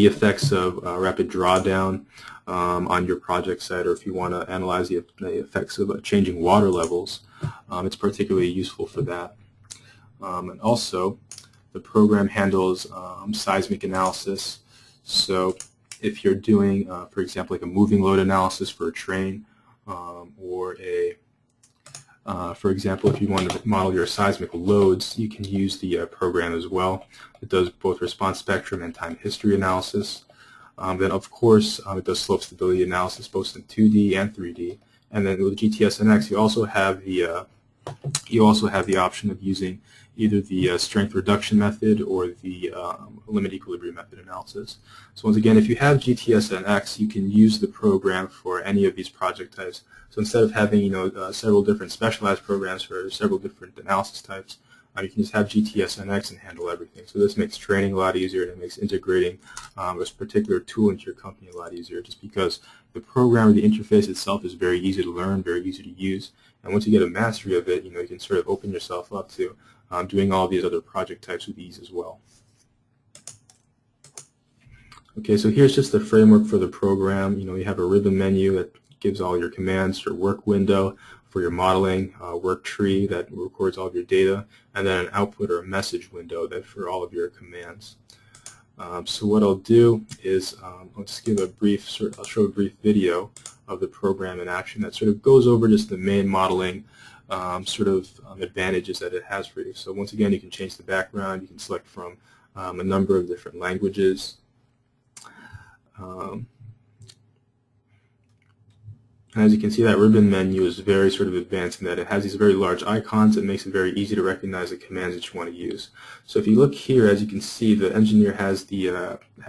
effects of rapid drawdown on your project site, or if you want to analyze the effects of changing water levels, it's particularly useful for that. And also, the program handles seismic analysis. So if you're doing, for example, like a moving load analysis for a train, or for example, if you want to model your seismic loads, you can use the program as well. It does both response spectrum and time history analysis. Then, of course, it does slope stability analysis both in 2D and 3D. And then with GTS NX, you also have the option of using either the strength reduction method or the limit equilibrium method analysis. So once again, if you have GTS NX, you can use the program for any of these project types. So instead of having several different specialized programs for several different analysis types, you can just have GTS NX and handle everything. So this makes training a lot easier, and it makes integrating this particular tool into your company a lot easier, just because the program or the interface itself is very easy to learn, very easy to use. And once you get a mastery of it, you can sort of open yourself up to doing all these other project types with ease as well. Okay, so here's just the framework for the program. You have a ribbon menu that gives all your commands, your work window for your modeling, work tree that records all of your data, and then an output or a message window that for all of your commands. So what I'll do is I'll just give I'll show a brief video of the program in action that sort of goes over just the main modeling advantages that it has for you. So once again, you can change the background, you can select from a number of different languages. And as you can see, that ribbon menu is very sort of advanced in that it has these very large icons. It makes it very easy to recognize the commands that you want to use. So if you look here, as you can see, the engineer has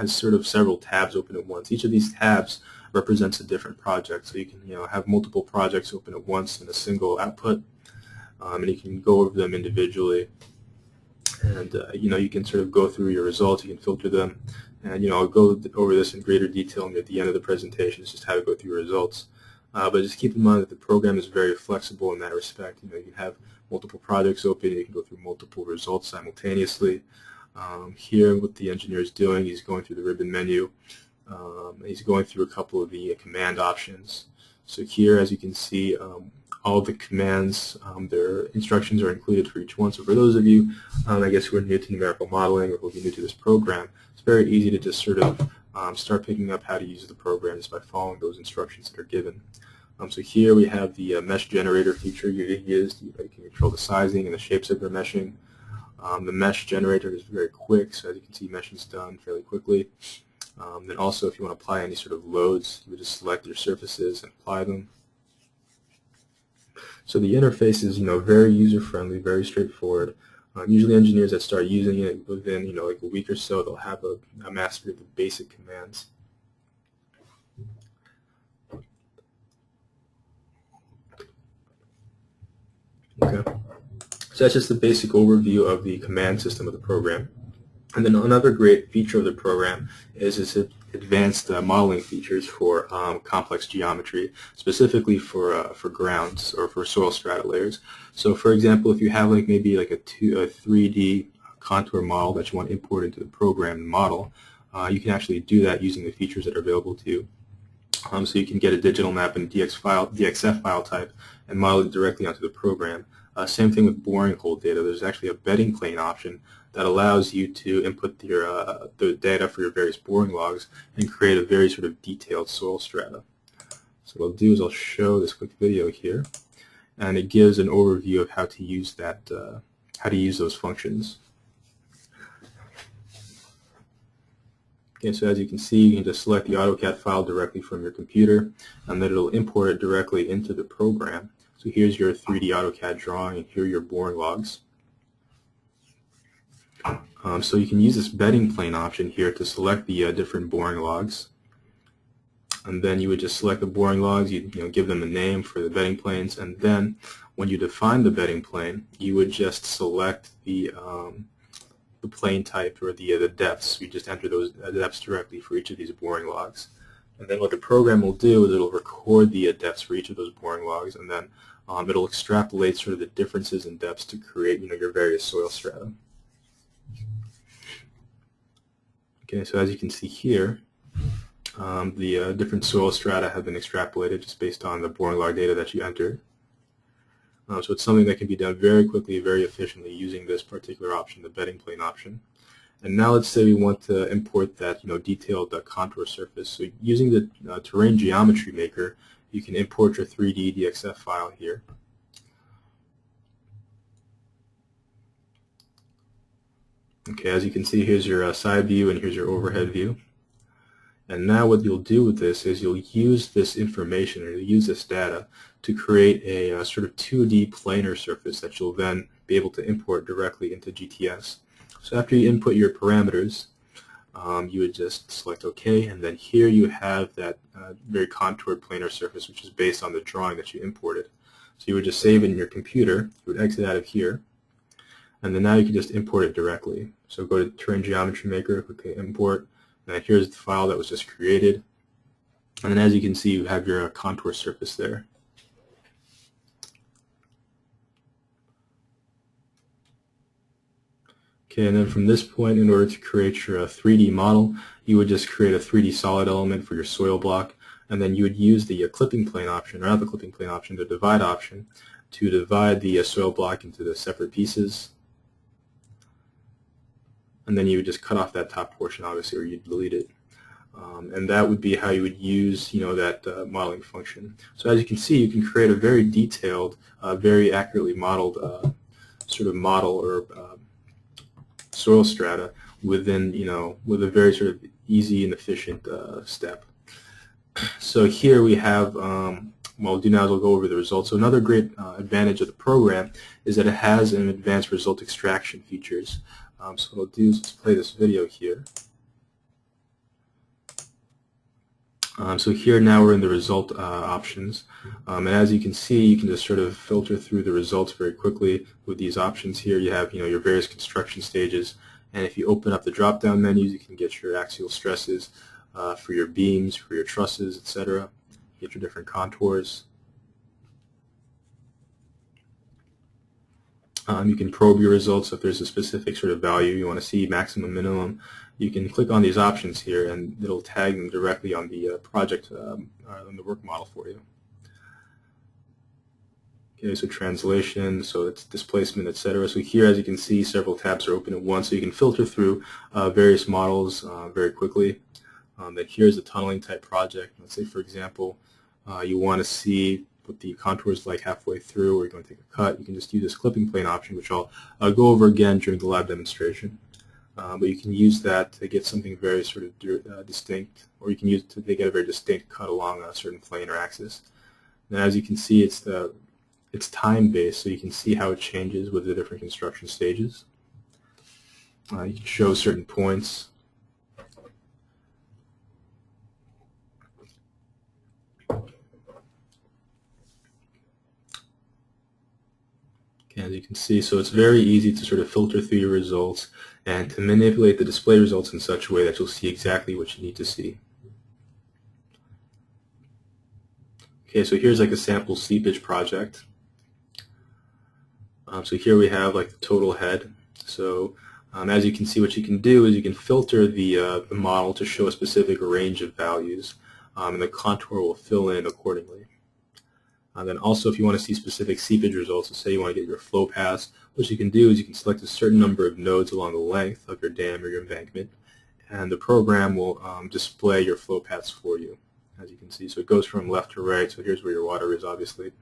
sort of several tabs open at once. Each of these tabs represents a different project. So you can have multiple projects open at once in a single output, and you can go over them individually. And you can sort of go through your results. You can filter them, and I'll go over this in greater detail at the end of the presentation. It's just how to go through your results. But just keep in mind that the program is very flexible in that respect. You can have multiple projects open, you can go through multiple results simultaneously. Here, what the engineer is doing, he's going through the ribbon menu. He's going through a couple of the command options. So here, as you can see, all the commands, their instructions are included for each one. So for those of you, I guess, who are new to numerical modeling or who will be new to this program, it's very easy to just sort of start picking up how to use the program just by following those instructions that are given. So here we have the mesh generator feature you can use. You can control the sizing and the shapes of your meshing. The mesh generator is very quick, so as you can see, meshing is done fairly quickly. Then also, if you want to apply any sort of loads, you would just select your surfaces and apply them. So the interface is very user-friendly, very straightforward. Usually engineers that start using it within like a week or so, they'll have a mastery of the basic commands. Okay, so that's just the basic overview of the command system of the program. And then another great feature of the program is its advanced modeling features for complex geometry, specifically for grounds or for soil strata layers. So for example, if you have maybe a 3D contour model that you want to import into the program and model, you can actually do that using the features that are available to you. So you can get a digital map in DXF file type and model it directly onto the program. Same thing with boring hole data. There's actually a bedding plane option that allows you to input the data for your various boring logs and create a very sort of detailed soil strata. So what I'll do is I'll show this quick video here, and it gives an overview of how to use those functions. Okay, so as you can see, you can just select the AutoCAD file directly from your computer, and then it'll import it directly into the program. So here's your 3D AutoCAD drawing, and here are your boring logs. So you can use this bedding plane option here to select the different boring logs. And then you would just select the boring logs, you give them a name for the bedding planes, and then when you define the bedding plane, you would just select the plane type or the depths. You just enter those depths directly for each of these boring logs. And then what the program will do is it'll record the depths for each of those boring logs, and then it'll extrapolate sort of the differences in depths to create your various soil strata. Okay, so as you can see here, the different soil strata have been extrapolated just based on the boring log data that you entered. So it's something that can be done very quickly, very efficiently using this particular option, the bedding plane option. And now let's say we want to import that detailed contour surface. So using the terrain geometry maker, you can import your 3D DXF file here. Okay, as you can see, here's your side view and here's your overhead view. And now what you'll do with this is you'll use this information, or you'll use this data to create a sort of 2D planar surface that you'll then be able to import directly into GTS. So after you input your parameters, you would just select OK, and then here you have that very contoured planar surface, which is based on the drawing that you imported. So you would just save it in your computer, you would exit out of here, and then now you can just import it directly. So go to Terrain Geometry Maker, click Import, and here's the file that was just created. And then as you can see, you have your contour surface there. Okay, and then from this point, in order to create your 3D model, you would just create a 3D solid element for your soil block, and then you would use the clipping plane option, or not the clipping plane option, the divide option, to divide the soil block into the separate pieces. And then you would just cut off that top portion, obviously, or you'd delete it. And that would be how you would use, that modeling function. So as you can see, you can create a very detailed, very accurately modeled sort of model or soil strata within, with a very sort of easy and efficient step. So here we have, what we'll do now is we'll go over the results. So another great advantage of the program is that it has an advanced result extraction features. So what I'll do is let's play this video here. So here now we're in the result options, and as you can see, you can just sort of filter through the results very quickly with these options here. You have your various construction stages, and if you open up the drop-down menus, you can get your axial stresses for your beams, for your trusses, etc. Get your different contours. You can probe your results if there's a specific sort of value you want to see, maximum, minimum. You can click on these options here and it'll tag them directly on the project, on the work model for you. Okay, so translation, so it's displacement, etc. So here, as you can see, several tabs are open at once, so you can filter through various models very quickly. Then here's the tunneling type project. Let's say, for example, you want to see what the contour is like halfway through, or you're going to take a cut. You can just use this clipping plane option, which I'll go over again during the lab demonstration. But you can use that to get something very sort of distinct, or you can use it to get a very distinct cut along a certain plane or axis. And as you can see, it's time-based, so you can see how it changes with the different construction stages. You can show certain points. As you can see, so it's very easy to sort of filter through your results and to manipulate the display results in such a way that you'll see exactly what you need to see. Okay, so here's like a sample seepage project. So here we have like the total head. So as you can see, what you can do is you can filter the model to show a specific range of values, and the contour will fill in accordingly. Then also, if you want to see specific seepage results, so say you want to get your flow paths, what you can do is you can select a certain number of nodes along the length of your dam or your embankment, and the program will display your flow paths for you, as you can see. So it goes from left to right, so here's where your water is, obviously.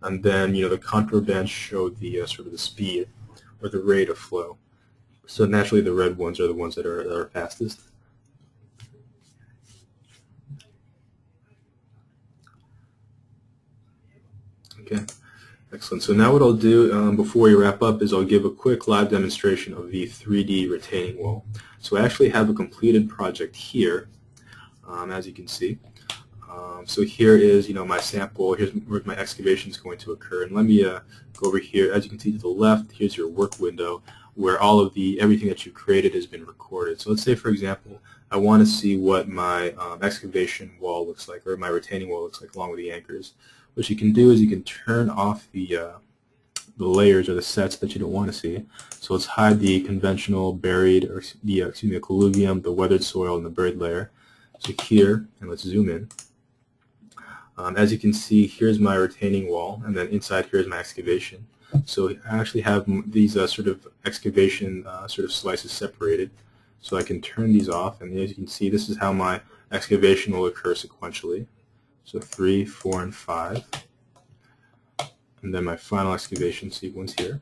And then, the contour bands show the sort of the speed or the rate of flow. So naturally, the red ones are the ones that are fastest. Okay. Excellent. So now what I'll do before we wrap up is I'll give a quick live demonstration of the 3D retaining wall. So I actually have a completed project here, as you can see. So here is, my sample. Here's where my excavation is going to occur. And let me go over here. As you can see to the left, here's your work window where all of everything that you created has been recorded. So let's say, for example, I want to see what my excavation wall looks like, or my retaining wall looks like, along with the anchors. What you can do is you can turn off the layers or the sets that you don't want to see. So let's hide the conventional buried, or the colluvium, the weathered soil, and the buried layer. So here, and let's zoom in. As you can see, here's my retaining wall, and then inside here is my excavation. So I actually have these sort of excavation sort of slices separated. So I can turn these off, and as you can see, this is how my excavation will occur sequentially. So 3, 4, and 5. And then my final excavation sequence here.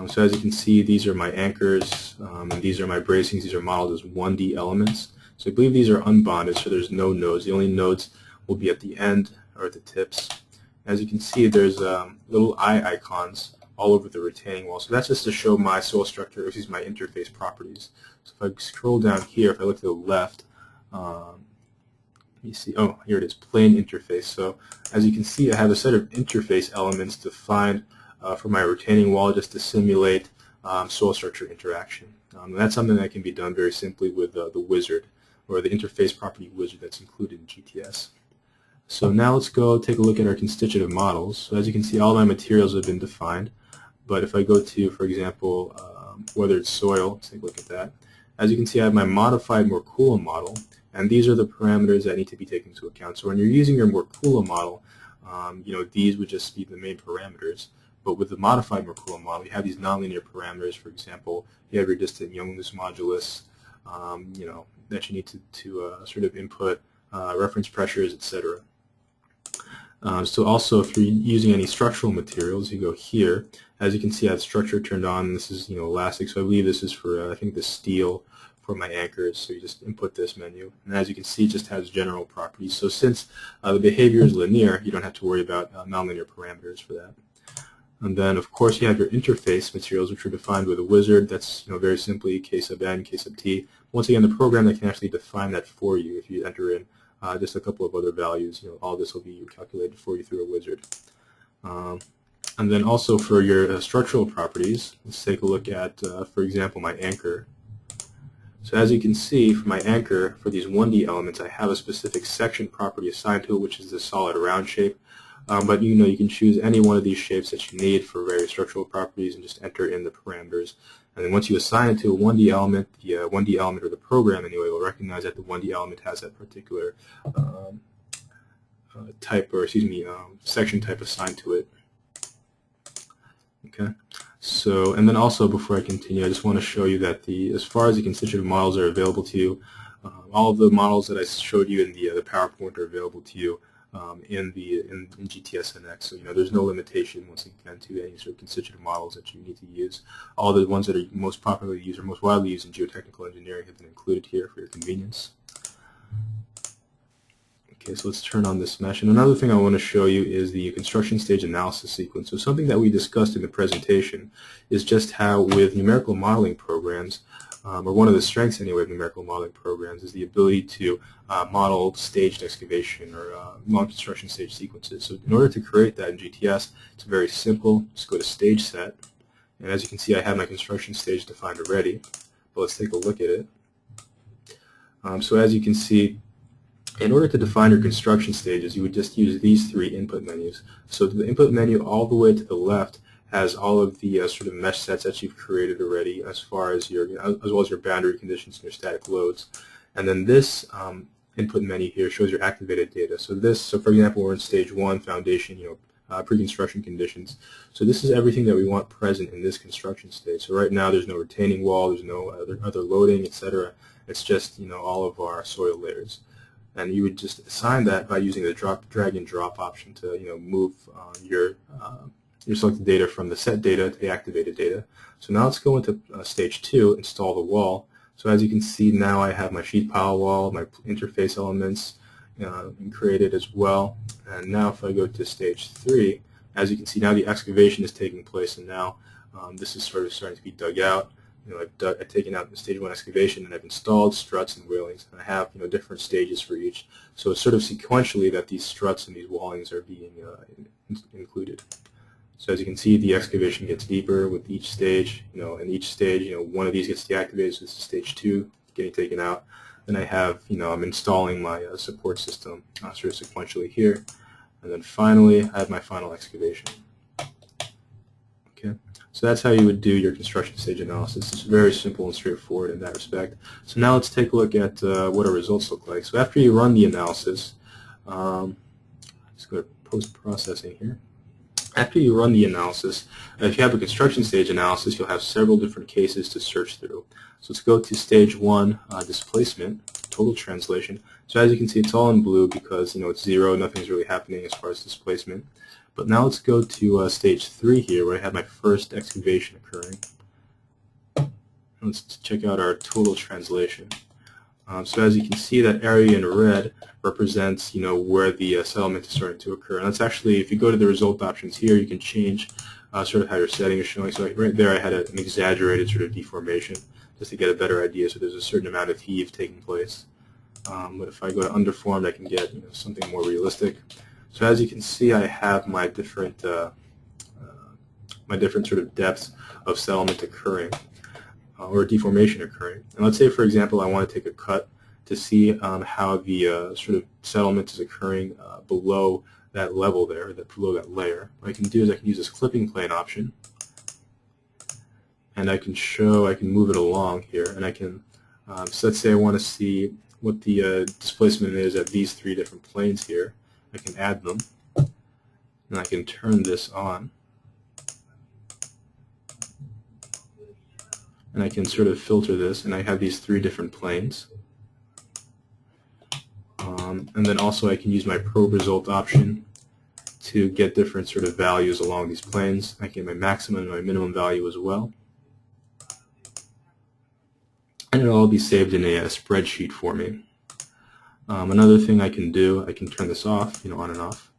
So as you can see, these are my anchors, and these are my bracings. These are modeled as 1D elements. So I believe these are unbonded, so there's no nodes. The only nodes will be at the end or at the tips. As you can see, there's little eye icons all over the retaining wall. So that's just to show my soil structure, my interface properties. So if I scroll down here, if I look to the left, you see, oh, here it is, plane interface. So as you can see, I have a set of interface elements defined for my retaining wall just to simulate soil structure interaction. And that's something that can be done very simply with the wizard, or the interface property wizard that's included in GTS. So now let's go take a look at our constitutive models. So as you can see, all my materials have been defined. But if I go to, for example, weathered soil, let's take a look at that. As you can see, I have my modified Merkula model, and these are the parameters that need to be taken into account. So when you're using your Merkula model, these would just be the main parameters. But with the modified Merkula model, you have these nonlinear parameters. For example, you have your distant Young's modulus, that you need to sort of input, reference pressures, etc. So also, if you're using any structural materials, you go here. As you can see, I have structure turned on. This is elastic, so I believe this is for I think the steel for my anchors. So you just input this menu, and as you can see, it just has general properties. So since the behavior is linear, you don't have to worry about nonlinear parameters for that. And then, of course, you have your interface materials, which are defined with a wizard. That's very simply K sub n, K sub t. Once again, the program that can actually define that for you, if you enter in just a couple of other values, all this will be calculated for you through a wizard. And then also for your structural properties, let's take a look at, for example, my anchor. So as you can see, for my anchor, for these 1D elements, I have a specific section property assigned to it, which is the solid round shape. But you can choose any one of these shapes that you need for various structural properties and just enter in the parameters. And then once you assign it to a 1D element, the 1D element, or the program anyway, will recognize that the 1D element has that particular type, or section type assigned to it. Okay. So, and then also before I continue, I just want to show you that as far as the constitutive models are available to you, all of the models that I showed you in the PowerPoint are available to you in GTS NX. So there's no limitation once again to any sort of constitutive models that you need to use. All the ones that are most popularly used or most widely used in geotechnical engineering have been included here for your convenience. Okay, so let's turn on this mesh. And another thing I want to show you is the construction stage analysis sequence. So something that we discussed in the presentation is just how with numerical modeling programs, or one of the strengths anyway of numerical modeling programs, is the ability to model staged excavation or long construction stage sequences. So in order to create that in GTS, it's very simple. Just go to stage set, and as you can see, I have my construction stage defined already. But let's take a look at it. So as you can see, in order to define your construction stages, you would just use these 3 input menus. So the input menu all the way to the left has all of the sort of mesh sets that you've created already, as well as your boundary conditions and your static loads. And then this input menu here shows your activated data. So for example, we're in stage 1, foundation, pre-construction conditions. So this is everything that we want present in this construction stage. So right now, there's no retaining wall, there's no other loading, etc. It's just all of our soil layers. And you would just assign that by using the drag and drop option to move your selected data from the set data to the activated data. So now let's go into stage 2, install the wall. So as you can see, now I have my sheet pile wall, my interface elements created as well. And now if I go to stage 3, As you can see, now the excavation is taking place, and now this is sort of starting to be dug out. I've taken out the stage 1 excavation, and I've installed struts and wailings, and I have different stages for each. So it's sort of sequentially that these struts and these wallings are being included. So as you can see, the excavation gets deeper with each stage. In each stage, one of these gets deactivated, so this is stage 2 getting taken out. Then I have, I'm installing my support system sort of sequentially here, and then finally I have my final excavation. Okay, so that's how you would do your construction stage analysis. It's very simple and straightforward in that respect. So now let's take a look at what our results look like. So after you run the analysis, let's go to post-processing here. After you run the analysis, if you have a construction stage analysis, you'll have several different cases to search through. So let's go to stage 1, displacement, total translation. So as you can see, it's all in blue because it's 0, nothing's really happening as far as displacement. But now let's go to stage 3 here, where I have my first excavation occurring. Let's check out our total translation. So as you can see, that area in red represents, where the settlement is starting to occur. And that's actually, if you go to the result options here, you can change sort of how your setting is showing. So right there, I had an exaggerated sort of deformation just to get a better idea. So there's a certain amount of heave taking place. But if I go to underformed, I can get something more realistic. So as you can see, I have my different sort of depths of settlement occurring. Or deformation occurring. And let's say, for example, I want to take a cut to see how the sort of settlement is occurring below that level there, below that layer. What I can do is I can use this clipping plane option, and I can move it along here, and I can, so let's say I want to see what the displacement is at these 3 different planes here. I can add them, and I can turn this on. And I can sort of filter this, and I have these 3 different planes. And then also I can use my probe result option to get different sort of values along these planes. I can get my maximum and my minimum value as well. And it'll all be saved in a spreadsheet for me. Another thing I can do, I can turn this off, on and off.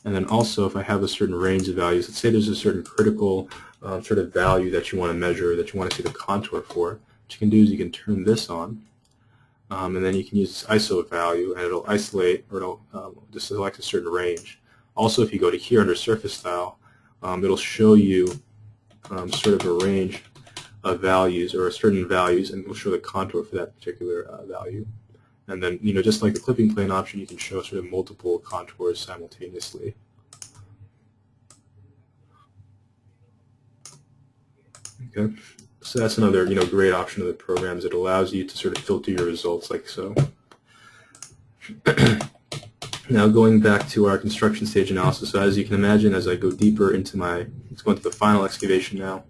And then also, if I have a certain range of values, let's say there's a certain critical sort of value that you want to measure, that you want to see the contour for, what you can do is you can turn this on, and then you can use this ISO value, and it'll isolate, or it'll just select a certain range. Also, if you go to here under surface style, it'll show you sort of a range of values, or certain values, and it'll show the contour for that particular value. And then, just like the clipping plane option, you can show sort of multiple contours simultaneously. Okay, so that's another, great option of the programs. It allows you to sort of filter your results like so. Now going back to our construction stage analysis, so as you can imagine, as I go deeper into let's go into the final excavation now,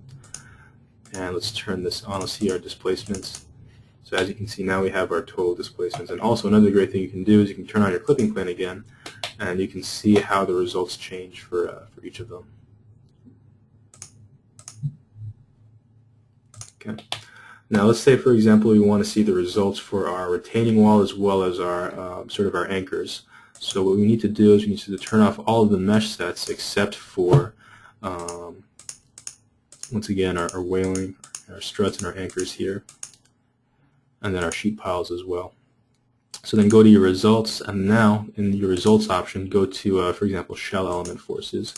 and let's turn this on. Let's see our displacements. So as you can see, now we have our total displacements. And also another great thing you can do is you can turn on your clipping plane again, and you can see how the results change for each of them. Okay. Now let's say, for example, we want to see the results for our retaining wall as well as our sort of our anchors. So what we need to do is we need to turn off all of the mesh sets except for, once again, our wailing, our struts, and our anchors here, and then our sheet piles as well. So then go to your results, and now in your results option, go to, for example, shell element forces,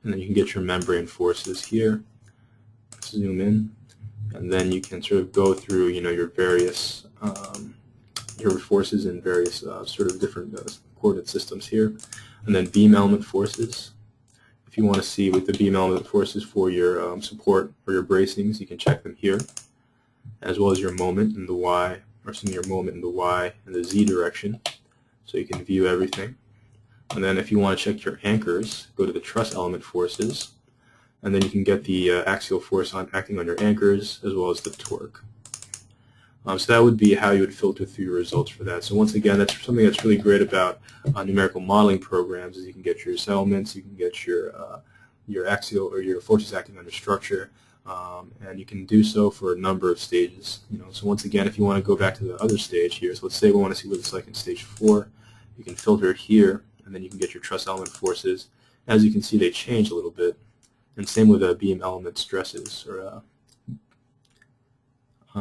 and then you can get your membrane forces here. Zoom in, and then you can sort of go through, your various your forces in various sort of different coordinate systems here, and then beam element forces. If you want to see with the beam element forces for your support or your bracings, you can check them here, as well as your moment in the Y, or your moment in the Y and the Z direction, so you can view everything. And then if you want to check your anchors, go to the truss element forces, and then you can get the axial force acting on your anchors as well as the torque. So that would be how you would filter through your results for that. So once again, that's something that's really great about numerical modeling programs, is you can get your settlements, you can get your axial or your forces acting on your structure, and you can do so for a number of stages. So once again, if you want to go back to the other stage here, so let's say we want to see what it's like in stage 4, you can filter it here, and then you can get your truss element forces, as you can see, they change a little bit. And same with beam element stresses, or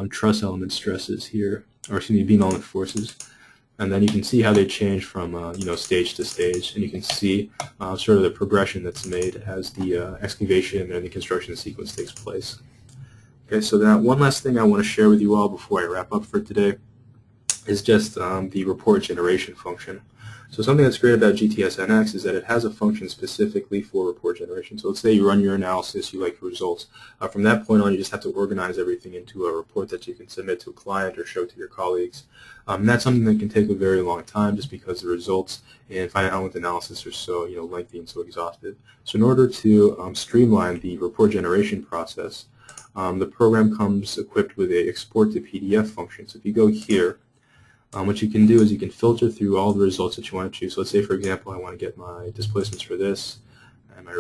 truss element stresses here, or excuse me, beam element forces. And then you can see how they change from stage to stage, and you can see sort of the progression that's made as the excavation and the construction sequence takes place. Okay, so now one last thing I want to share with you all before I wrap up for today is just the report generation function. So something that's great about GTS NX is that it has a function specifically for report generation. So let's say you run your analysis, you like your results. From that point on, you just have to organize everything into a report that you can submit to a client or show to your colleagues. And that's something that can take a very long time just because the results in finite element analysis are so lengthy and so exhaustive. So in order to streamline the report generation process, the program comes equipped with a export to PDF function. So if you go here, what you can do is you can filter through all the results that you want to choose. So let's say, for example, I want to get my displacements for this and my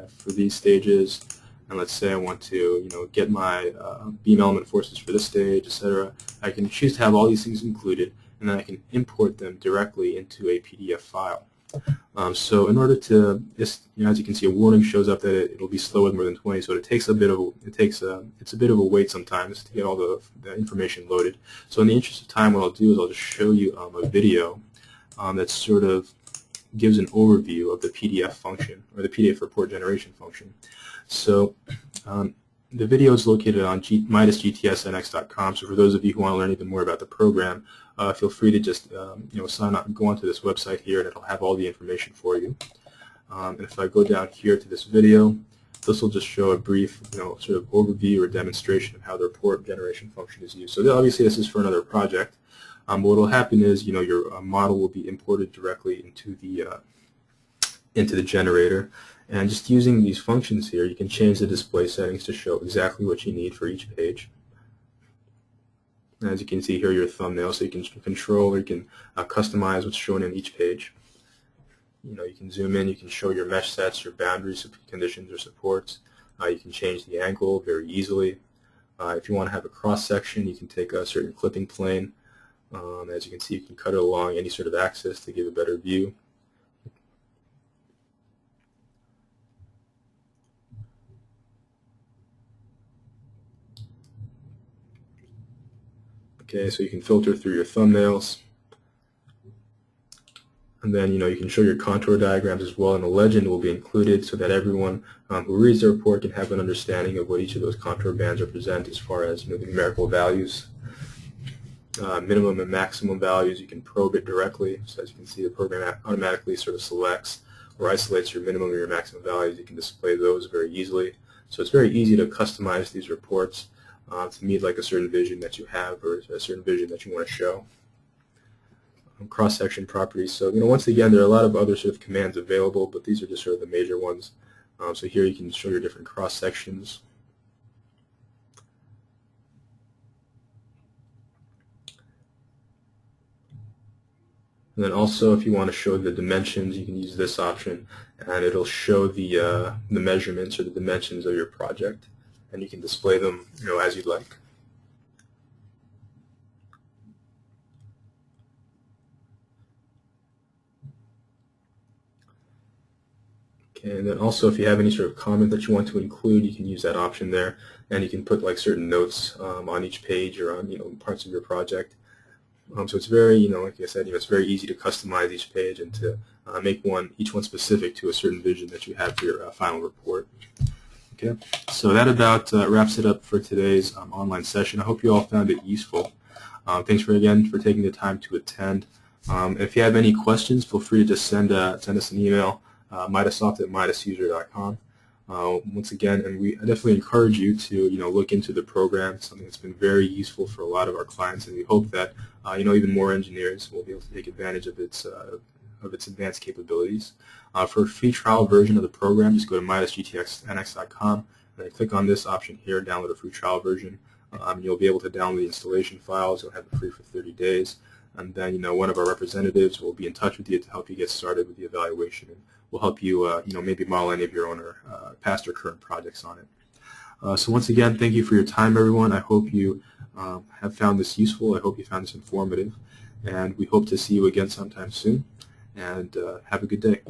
for these stages, and let's say I want to get my beam element forces for this stage, etc. I can choose to have all these things included, and then I can import them directly into a PDF file. So in order to, as you can see, a warning shows up that it'll be slow with more than 20. So it takes a bit of it's a bit of a wait sometimes to get all the information loaded. So in the interest of time, what I'll do is I'll just show you a video that sort of gives an overview of the PDF function, or the PDF report generation function. So the video is located on MIDAS.GTSNX.com. So for those of you who want to learn even more about the program, feel free to just sign up and go onto this website here, and it'll have all the information for you. And if I go down here to this video, this will just show a brief sort of overview or demonstration of how the report generation function is used. So obviously this is for another project. But what will happen is your model will be imported directly into the generator. And just using these functions here, you can change the display settings to show exactly what you need for each page. As you can see here, your thumbnail, so you can control or you can customize what's shown in each page. You can zoom in, you can show your mesh sets, your boundaries, conditions, or supports. You can change the angle very easily. If you want to have a cross section, you can take a certain clipping plane. As you can see, you can cut it along any sort of axis to give a better view. Okay, so you can filter through your thumbnails, and then you can show your contour diagrams as well, and a legend will be included so that everyone who reads the report can have an understanding of what each of those contour bands represent as far as the numerical values, minimum and maximum values. You can probe it directly, so as you can see, the program automatically sort of selects or isolates your minimum or your maximum values. You can display those very easily. So it's very easy to customize these reports to meet like a certain vision that you have or a certain vision that you want to show. Cross-section properties. So once again, there are a lot of other sort of commands available, but these are just sort of the major ones. So here you can show your different cross-sections. And then also, if you want to show the dimensions, you can use this option, and it'll show the measurements or the dimensions of your project, and you can display them as you'd like. Okay, and then also, if you have any sort of comment that you want to include, you can use that option there, and you can put like certain notes on each page or on parts of your project. So it's very, like I said, it's very easy to customize each page and to make each one specific to a certain vision that you have for your final report. Okay, so that about wraps it up for today's online session. I hope you all found it useful. Thanks again for taking the time to attend. If you have any questions, feel free to just send us an email, midasoft@midasuser.com. Once again, and I definitely encourage you to look into the program. It's something that's been very useful for a lot of our clients, and we hope that even more engineers will be able to take advantage of its advanced capabilities. For a free trial version of the program, just go to MIDAS.GTSNX.com and then click on this option here, download a free trial version. You'll be able to download the installation files. You'll have it free for 30 days. And then one of our representatives will be in touch with you to help you get started with the evaluation, and we'll help you maybe model any of your own or past or current projects on it. So once again, thank you for your time, everyone. I hope you have found this useful. I hope you found this informative, and we hope to see you again sometime soon. And have a good day.